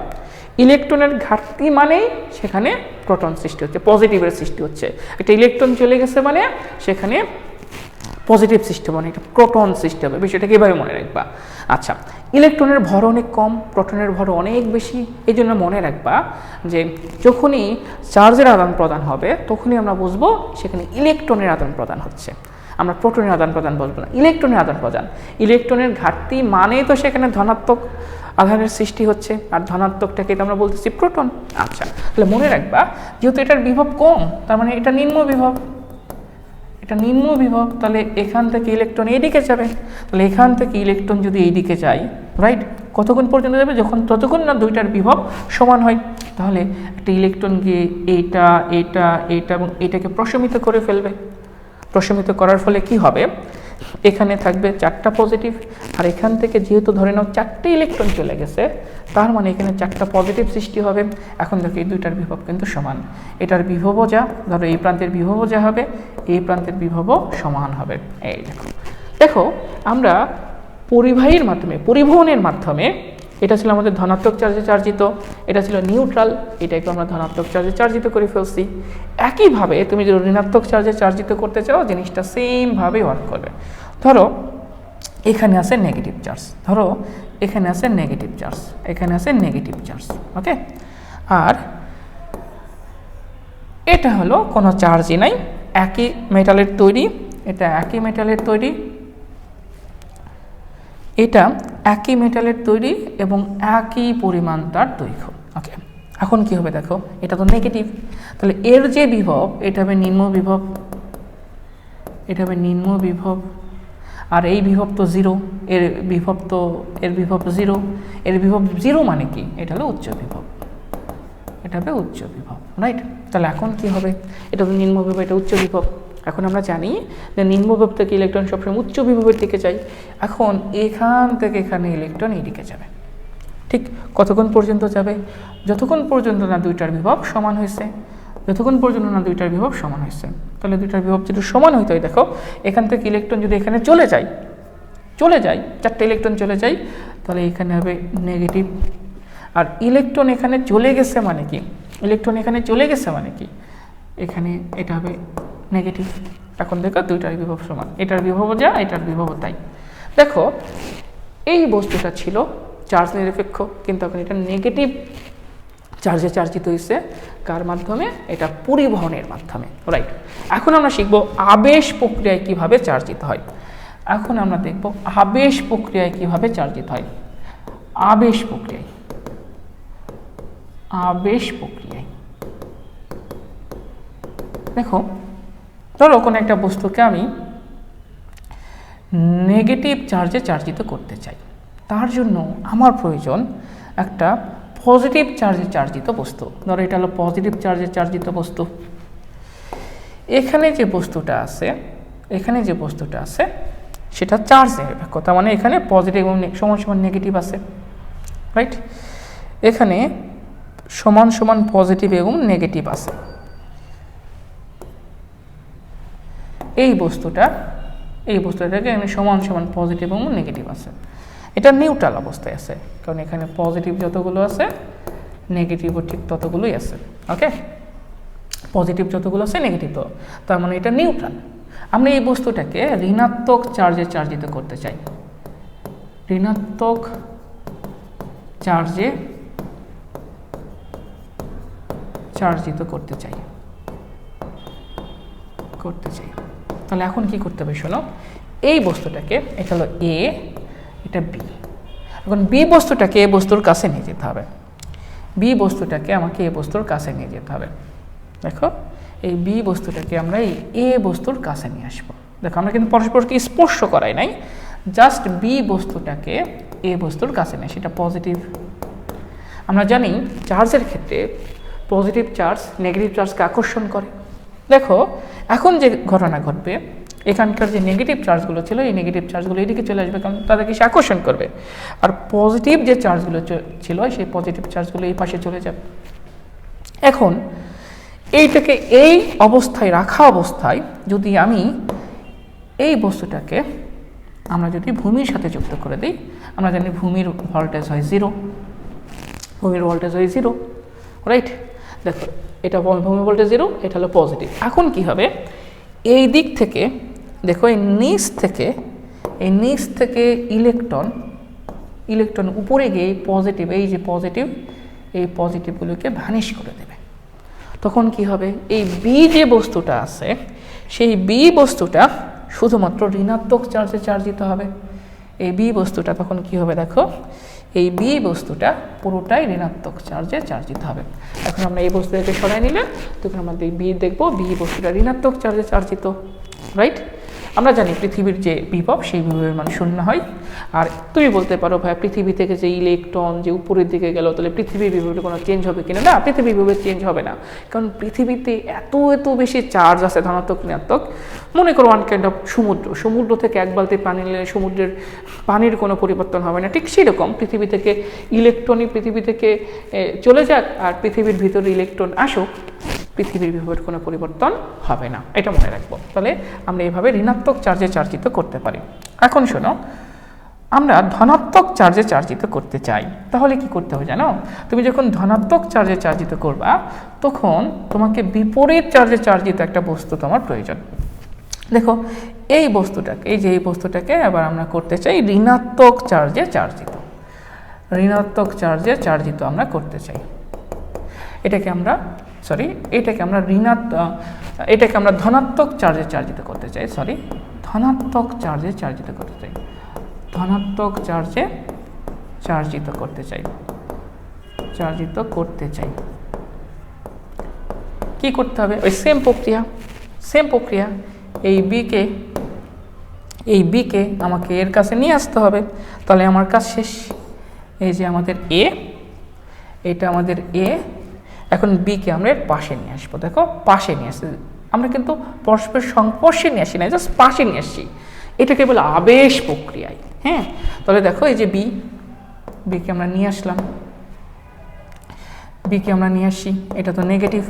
ইলেকট্রনের ঘাটতি মানেই সেখানে প্রোটন সৃষ্টি হচ্ছে, পজিটিভের সৃষ্টি হচ্ছে। একটা ইলেকট্রন চলে গেছে মানে সেখানে পজিটিভ সৃষ্টি হবে, এটা প্রোটন সৃষ্টি হবে। বিষয়টা কীভাবে মনে রাখবা? আচ্ছা, ইলেকট্রনের ভর অনেক কম, প্রোটনের ভর অনেক বেশি। এই জন্য মনে রাখবা যে যখনই চার্জের আদান প্রদান হবে তখনই আমরা বুঝবো সেখানে ইলেকট্রনের আদান প্রদান হচ্ছে। আমরা প্রোটনের আদান প্রদান বলবো না, ইলেকট্রনের আদান প্রদান। ইলেকট্রনের ঘাটতি মানেই তো সেখানে ধনাত্মক আধানের সৃষ্টি হচ্ছে, আর ধনাত্মকটাকে আমরা বলতেছি প্রোটন। আচ্ছা, তাহলে মনে রাখবা, যেহেতু এটার বিভব কম, তার মানে এটা নিম্ন বিভব, এটা নিম্ন বিভব, তাহলে এখান থেকে ইলেকট্রন এইদিকে যাবে। তাহলে এখান থেকে ইলেকট্রন যদি এইদিকে যায়, রাইট, কতক্ষণ পর্যন্ত যাবে? ততক্ষণ না দুইটার বিভব সমান হয়। তাহলে একটা ইলেকট্রন গিয়ে এইটা এইটা এইটা এবং এটাকে প্রশমিত করে ফেলবে। প্রশমিত করার ফলে কি হবে? এখানে থাকবে 4টা পজিটিভ, আর এখান থেকে যেহেতু ধরে নাও 4টে ইলেকট্রন চলে গেছে, তার মানে এখানে 4টা পজিটিভ সৃষ্টি হবে। এখন দেখো এই দুইটার বিভব কিন্তু সমান, এটার বিভবও যা, ধরো এই প্রান্তের বিভবও যা হবে, এই প্রান্তের বিভবও সমান হবে। এই দেখো, দেখো আমরা পরিবাহীর মাধ্যমে, পরিবহনের মাধ্যমে, এটা ছিল আমাদের ধনাত্মক চার্জে চার্জিত, এটা ছিল নিউট্রাল, এটাকে আমরা ধনাত্মক চার্জে চার্জিত করে ফেলছি। একইভাবে তুমি যদি ঋণাত্মক চার্জে চার্জিত করতে চাও, জিনিসটা সেমভাবে ওয়ার্ক করবে। ধরো এখানে আছে নেগেটিভ চার্জ, ধরো এখানে আছে নেগেটিভ চার্জ, এখানে আছে নেগেটিভ চার্জ, ওকে। আর এটা হলো কোনো চার্জই নাই, একই মেটালের তৈরি, এটা একই মেটালের তৈরি, এটা একই মেটালের তৈরি এবং একই পরিমাণ তার দৈর্ঘ্য, ওকে। এখন কি হবে দেখো, এটা তো নেগেটিভ, তাহলে এর যে বিভব এটা হবে নিম্ন বিভব, এটা হবে নিম্ন বিভব, আর এই বিভব তো 0, এর বিভব 0, এর বিভব 0 মানে কি? এটা হলো উচ্চ বিভব, এটা হবে উচ্চ বিভব, রাইট। তাহলে এখন কি হবে? এটা তো নিম্ন বিভব, এটা উচ্চ বিভব, এখন আমরা জানি যে নিম্ন বিভব থেকে ইলেকট্রন সবসময় উচ্চ বিভবের দিকে যায়। এখন এখান থেকে এখানে ইলেকট্রন এইদিকে যাবে, ঠিক কতক্ষণ পর্যন্ত যাবে? যতক্ষণ পর্যন্ত না দুইটার বিভব সমান হয়েছে, যতক্ষণ পর্যন্ত না দুইটার বিভব সমান হয়েছে। তাহলে দুইটার বিভব যদি সমান হইতে হয়, দেখো এখান থেকে ইলেকট্রন যদি এখানে চলে যায়, চারটে ইলেকট্রন চলে যায়, তাহলে এখানে হবে নেগেটিভ। আর ইলেকট্রন এখানে চলে গেছে মানে কি? ইলেকট্রন এখানে চলে গেছে মানে কি? এখানে এটা হবে নেগেটিভ। এখন দেখো দুইটার বিভব সমান, এটার বিভব যা, এটার বিভব তাই। দেখো এই বস্তুটা ছিল চার্জ নিরপেক্ষ, কিন্তু এখন এটা নেগেটিভ চার্জে চার্জিত হয়েছে। কার মাধ্যমে? এটা পরিবহনের মাধ্যমে, রাইট। এখন আমরা শিখব আবেশ প্রক্রিয়ায় কিভাবে চার্জিত হয়। এখন আমরা দেখব আবেশ প্রক্রিয়ায় কিভাবে চার্জিত হয়। আবেশ প্রক্রিয়ায় দেখো, ধরো কোনো একটা বস্তুকে আমি নেগেটিভ চার্জে চার্জিত করতে চাই, তার জন্য আমার প্রয়োজন একটা পজিটিভ চার্জে চার্জিত বস্তু। ধরো এটা হলো পজিটিভ চার্জে চার্জিত বস্তু। এখানে যে বস্তুটা আছে সেটা চার্জ নিরপেক্ষ, তার মানে এখানে পজিটিভ এবং সমান সমান নেগেটিভ আছে, রাইট। এখানে সমান সমান পজিটিভ এবং নেগেটিভ আছে। এই বস্তুটাকে এখানে সমান সমান পজিটিভ এবং নেগেটিভ আছে। এটা নিউট্রাল অবস্থায় আছে, কারণ এখানে পজিটিভ যতগুলো আছে নেগেটিভও ঠিক ততগুলোই আছে। ওকে, পজিটিভ যতগুলো আছে নেগেটিভ তো, তার মানে এটা নিউট্রাল। আমরা এই বস্তুটাকে ঋণাত্মক চার্জে চার্জিত করতে চাই, ঋণাত্মক চার্জে চার্জিত করতে চাই। তাহলে এখন কি করতে হবে শোনো, এই বস্তুটাকে, এটা হলো এ, এটা বি। এখন বি বস্তুটাকে এ বস্তুর কাছে নিয়ে যেতে হবে, আমাকে এ বস্তুর কাছে নিয়ে যেতে হবে। দেখো এই বি বস্তুটাকে আমরা এই এ বস্তুর কাছে নিয়ে আসবো। দেখো আমরা কিন্তু পরস্পরকে স্পর্শ করাই নাই, জাস্ট বি বস্তুটাকে এ বস্তুর কাছে নেয়, সেটা পজিটিভ। আমরা জানি চার্জের ক্ষেত্রে পজিটিভ চার্জ নেগেটিভ চার্জকে আকর্ষণ করে। দেখো এখন যে ঘটনা ঘটবে, এখানকার যে নেগেটিভ চার্জগুলো ছিল, এই নেগেটিভ চার্জগুলো এদিকে চলে আসবে, কারণ তাদেরকে সে আকর্ষণ করবে। আর পজিটিভ যে চার্জগুলো ছিল, সেই পজিটিভ চার্জগুলো এই পাশে চলে যাবে। এখন এইটাকে এই অবস্থায় রাখা অবস্থায় যদি আমি এই বস্তুটাকে আমরা যদি ভূমির সাথে যুক্ত করে দিই, আমরা জানি ভূমির ভোল্টেজ হয় জিরো, রাইট। দেখো এটা ভূমি ভোল্টেজ জিরো, এটা হলো পজিটিভ। এখন কি হবে, এই দিক থেকে দেখো এই নিচ থেকে ইলেকট্রন উপরে গিয়ে পজিটিভ, এই পজিটিভগুলোকে ভ্যানিশ করে দেবে। তখন কি হবে, এই বি যে বস্তুটা আছে, সেই বি বস্তুটা শুধুমাত্র ঋণাত্মক চার্জে চার্জিত হবে। এই বি বস্তুটা তখন কি হবে, দেখো এই বি বস্তুটা পুরোটাই ঋণাত্মক চার্জে চার্জিত হবে। এখন আমরা এই বস্তুটাকে সরাই নিলে তখন আমাদের বি দেখবো, বি বস্তুটা ঋণাত্মক চার্জে চার্জিত, রাইট। আমরা জানি পৃথিবীর যে বিভব, সেই বিভবের মান শূন্য হয়। আর তুমি বলতে পারো ভাই পৃথিবী থেকে যে ইলেকট্রন যে উপরের দিকে গেল, তাহলে পৃথিবীর বিভবের কোনো চেঞ্জ হবে কিনা? না, পৃথিবীর বিভবের চেঞ্জ হবে না, কারণ পৃথিবীতে এত বেশি চার্জ আছে, ধনাত্মক ঋণাত্মক। মনে করো ওয়ান কাইন্ড অফ সমুদ্র থেকে এক বালতি পানি নিলে সমুদ্রের পানির কোনো পরিবর্তন হবে না, ঠিক সেরকম পৃথিবী থেকে ইলেকট্রনই পৃথিবী থেকে চলে যাক আর পৃথিবীর ভিতরে ইলেকট্রন আসুক, পৃথিবীর বিভবের কোনো পরিবর্তন হবে না, এটা মনে রাখবো। তাহলে আমরা এভাবে ঋণাত্মক চার্জে চার্জিত করতে পারি। এখন শোনো, আমরা ধনাত্মক চার্জে চার্জিত করতে চাই, তাহলে কি করতে হবে জানো? তুমি যখন ধনাত্মক চার্জে চার্জিত করবা, তখন তোমাকে বিপরীত চার্জে চার্জিত একটা বস্তু তোমার প্রয়োজন। দেখো এই বস্তুটাকে আবার আমরা করতে চাই ঋণাত্মক চার্জে চার্জিত আমরা করতে চাই। এটাকে আমরা ধনাত্মক চার্জে চার্জিত করতে চাই, ধনাত্মক চার্জে চার্জিত করতে চাই। কি করতে হবে? ওই সেম প্রক্রিয়া এই বিকে আমাকে এর কাছে নিয়ে আসতে হবে, তাহলে আমার কাজ শেষ। এই যে আমাদের এটা আমাদের এ, এখন বিকে আমরা এর পাশে নিয়ে আসবো। দেখো পাশে নিয়ে আসতে আমরা কিন্তু পরস্পর সংস্পর্শে নিয়ে আসি না, জাস্ট পাশে নিয়ে আসছি, এটাকে বলে আবেশ প্রক্রিয়ায়। হ্যাঁ, তাহলে দেখো এই যে বিকে আমরা নিয়ে আসলাম, বিকে আমরা নিয়ে আসি, এটা তো নেগেটিভ।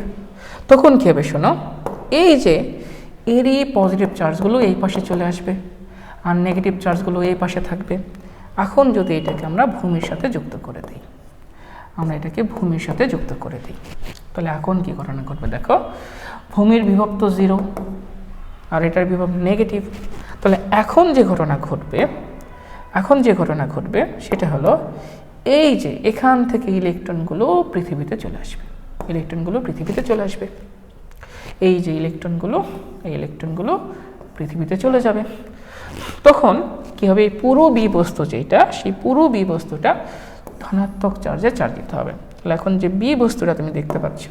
তখন কী হবে শোনো, এই যে এরই পজিটিভ চার্জগুলো এই পাশে চলে আসবে আর নেগেটিভ চার্জগুলো এই পাশে থাকবে। এখন যদি এটাকে আমরা ভূমির সাথে যুক্ত করে দিই, আমরা এটাকে ভূমির সাথে যুক্ত করে দিই, তাহলে এখন কি ঘটনা ঘটবে দেখো, ভূমির বিভব তো 0 আর এটার বিভব নেগেটিভ। তাহলে এখন যে ঘটনা ঘটবে সেটা হলো এই যে এখান থেকে ইলেকট্রনগুলো পৃথিবীতে চলে আসবে, এই যে ইলেকট্রনগুলো পৃথিবীতে চলে যাবে। তখন কি হবে, এই পুরো বি বস্তু যেটা, সেই পুরো বি বস্তুটা ধনাত্মক চার্জে চার্জিত হবে। তাহলে এখন যে বি বস্তুটা তুমি দেখতে পাচ্ছ,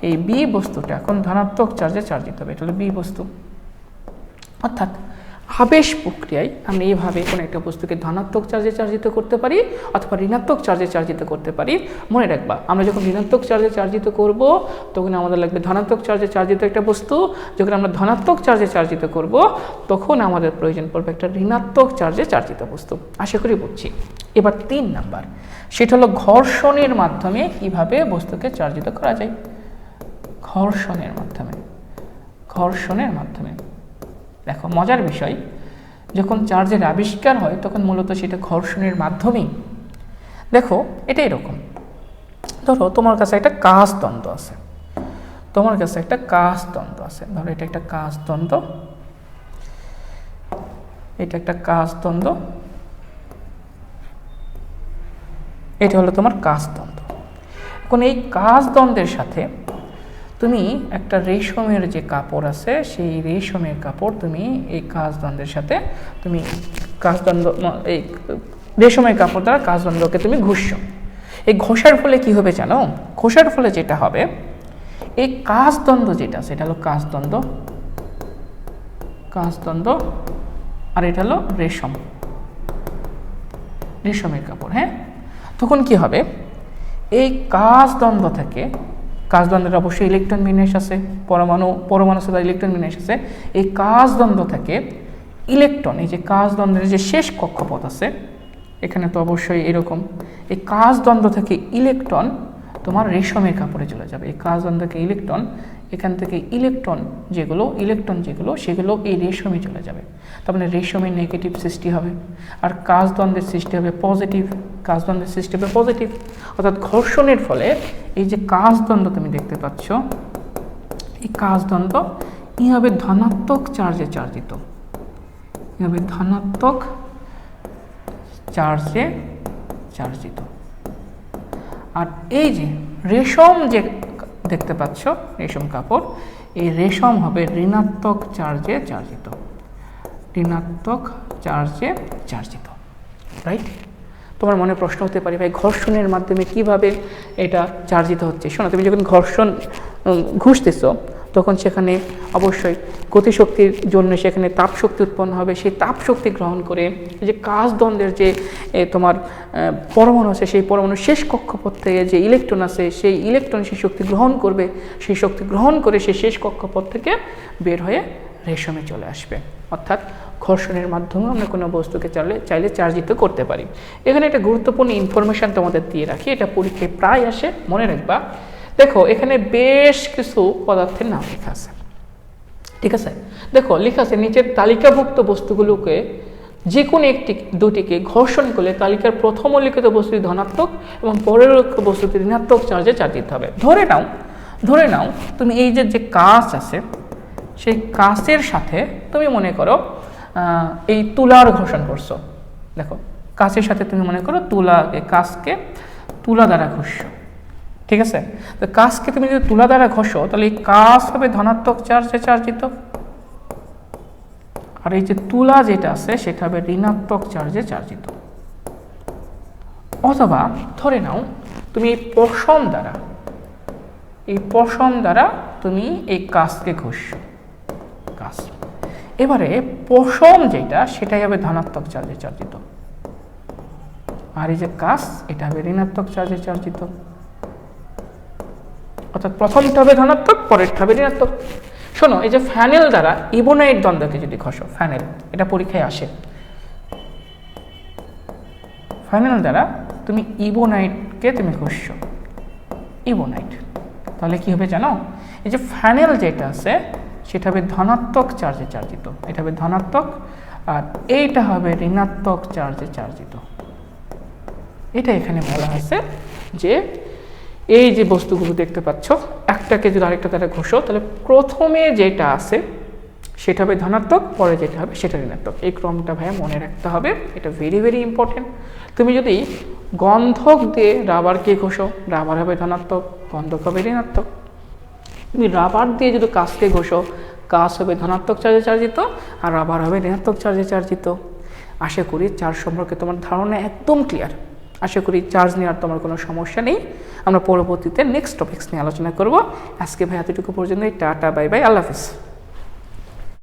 এই বি বস্তুটা এখন ধনাত্মক চার্জে চার্জিত হবে, এটা হলো বি বস্তু। অর্থাৎ আবেশ প্রক্রিয়ায় আমরা এইভাবে কোনো একটা বস্তুকে ধনাত্মক চার্জে চার্জিত করতে পারি অথবা ঋণাত্মক চার্জে চার্জিত করতে পারি। মনে রাখবা, আমরা যখন ঋণাত্মক চার্জে চার্জিত করব তখন আমাদের লাগবে ধনাত্মক চার্জে চার্জিত একটা বস্তু, যখন আমরা ধনাত্মক চার্জে চার্জিত করব তখন আমাদের প্রয়োজন পড়বে একটা ঋণাত্মক চার্জে চার্জিত বস্তু। আশা করি বুঝছি। এবার 3 নাম্বার, সেটা হলো ঘর্ষণের মাধ্যমে কিভাবে বস্তুকে চার্জিত করা যায়। ঘর্ষণের মাধ্যমে দেখো মজার বিষয়, যখন চার্জের আবিষ্কার হয় তখন মূলত সেটা ঘর্ষণের মাধ্যমেই। দেখো এটা এরকম, ধরো তোমার কাছে একটা কাঁচ দ্বন্দ্ব আছে, ধরো এটা একটা কাঁচ দ্বন্দ্ব, এটা হলো তোমার কাঁচ দ্বন্দ্ব। এখন এই কাঁচ দ্বন্দ্বের সাথে তুমি একটা রেশমের যে কাপড় আছে, সেই রেশমের কাপড় তুমি এই কাঁচ দ্বন্দ্বের সাথে তুমি এই রেশমের কাপড় দ্বারা কাঁচ দ্বন্দ্বকে তুমি ঘষছো। এই ঘষার ফলে কি হবে জানো, ঘষার ফলে যেটা হবে, এই কাঁচ দ্বন্দ্ব যেটা সেটা হলো কাঁচ দ্বন্দ্ব, আর এটা হলো রেশমের কাপড়। হ্যাঁ, তখন কি হবে, এই কাঁচ দ্বন্দ্বের অবশ্যই ইলেকট্রন বিন্যাস আছে, পরমাণু সাথে ইলেকট্রন বিন্যাস আছে। এই কাঁচ দ্বন্দ্ব থেকে ইলেকট্রন, এই যে কাঁচ দ্বন্দ্বের যে শেষ কক্ষপথ আছে এখানে তো অবশ্যই এরকম, এই কাঁচ দ্বন্দ্ব থেকে ইলেকট্রন তোমার রেশমের কাপড়ে চলে যাবে। এই কাঁচ দ্বন্দ্ব থেকে ইলেকট্রন, এখান থেকে ইলেকট্রন যেগুলো সেগুলো এই রেশমে চলে যাবে। তার মানে রেশমের নেগেটিভ সৃষ্টি হবে আর কাঁচ দ্বন্দ্বের সৃষ্টি হবে পজিটিভ। অর্থাৎ ঘর্ষণের ফলে এই যে কাঁচ দ্বন্দ্ব তুমি দেখতে পাচ্ছ, এই কাঁচ দ্বন্দ্ব এইভাবে ধনাত্মক চার্জে চার্জিত। আর এই যে রেশম যে দেখতে পাচ্ছ, রেশম কাপড়, এই রেশম হবে ঋণাত্মক চার্জে চার্জিত। রাইট? তোমার মনে প্রশ্ন হতে পারে, ভাই ঘর্ষণের মাধ্যমে কিভাবে এটা চার্জিত হচ্ছে? শোনো, তুমি যখন ঘুষতেছো তখন সেখানে অবশ্যই গতিশক্তির জন্য সেখানে তাপ শক্তি উৎপন্ন হবে। সেই তাপ শক্তি গ্রহণ করে যে কাঁচ দ্বন্দ্বের যে তোমার পরমাণু আছে, সেই পরমাণুর শেষ কক্ষপথ থেকে যে ইলেকট্রন আছে, সেই ইলেকট্রন সেই শক্তি গ্রহণ করবে। সেই শক্তি গ্রহণ করে সেই শেষ কক্ষপথ থেকে বের হয়ে রেশমে চলে আসবে। অর্থাৎ ঘর্ষণের মাধ্যমে আমরা কোনো বস্তুকে চাইলে চার্জিত করতে পারি। এখানে একটা গুরুত্বপূর্ণ ইনফরমেশান তোমাদের দিয়ে রাখি, এটা পরীক্ষায় প্রায় আসে, মনে রাখবা। দেখো এখানে বেশ কিছু পদার্থের নাম লেখা আছে, ঠিক আছে? দেখো লেখা আছে নিচের তালিকাভুক্ত বস্তুগুলোকে যে কোনো দুটিকে ঘর্ষণ করলে তালিকার প্রথম উল্লিখিত বস্তুটি ধনাত্মক এবং পরের উল্লিখিত বস্তুটি ঋণাত্মক চার্জে চার্জিত হবে। ধরে নাও তুমি এই যে কাঁচ আছে, সেই কাঁচের সাথে তুমি মনে করো এই তুলার ঘর্ষণ করছো। দেখো কাঁচের সাথে তুমি মনে করো কাঁচকে তুলা দ্বারা ঘষছো, ঠিক আছে? তো কাঁচকে তুমি যদি তুলা দ্বারা ঘষো তাহলে এই কাঁচ হবে ধনাত্মক চার্জে চার্জিত, আর এই যে তুলা যেটা আছে সেটা হবে ঋণাত্মক চার্জে চার্জিত। অথবা ধরে নাও তুমি এই পশম দ্বারা তুমি এই কাঁচকে ঘষছো, এবারে পশম যেটা সেটাই হবে ধনাত্মক চার্জে চার্জিত, আর এই যে কাঁচ এটা হবে ঋণাত্মক চার্জে চার্জিত। অর্থাৎ প্রথমটা হবে ধনাত্মক, পরেরটা হবে ঋণাত্মক। শোনো, এই যে ফ্যানেল দ্বারা ইবোনাইট দ্বন্দ্বকে যদি ঘষো, ফ্যানেল, এটা পরীক্ষায় আসে, ফ্যানেল দ্বারা তুমি ইবোনাইটকে তুমি ঘষছো, ইবোনাইট, তাহলে কি হবে জানো? এই যে ফ্যানেল যেটা আছে সেটা হবে ধনাত্মক চার্জে চার্জিত, এটা হবে ধনাত্মক, আর এইটা হবে ঋণাত্মক চার্জে চার্জিত। এটা এখানে বলা আছে যে এই যে বস্তুগুলো দেখতে পাচ্ছ, একটাকে যদি আরেকটা দ্বারা ঘষো, তাহলে প্রথমে যেটা আছে সেটা হবে ধনাত্মক, পরে যেটা হবে সেটা ঋণাত্মক। এই ক্রমটা ভাইয়া মনে রাখতে হবে, এটা ভেরি ভেরি ইম্পর্টেন্ট। তুমি যদি গন্ধক দিয়ে রাবারকে ঘষো, রাবার হবে ধনাত্মক, গন্ধক হবে ঋণাত্মক। তুমি রাবার দিয়ে যদি কাঁচকে ঘষো, কাঁচ হবে ধনাত্মক চার্জে চার্জিত, আর রাবার হবে ঋণাত্মক চার্জে চার্জিত। আশা করি চার্জ সম্পর্কে তোমার ধারণা একদম ক্লিয়ার। আশা করি চার্জ নেওয়ার তোমার কোনো সমস্যা নেই। আমরা পরবর্তীতে নেক্সট টপিকস নিয়ে আলোচনা করব। আজকে ভাই এতটুকু পর্যন্তই। টাটা, বাই বাই, আল্লাহ হাফিজ।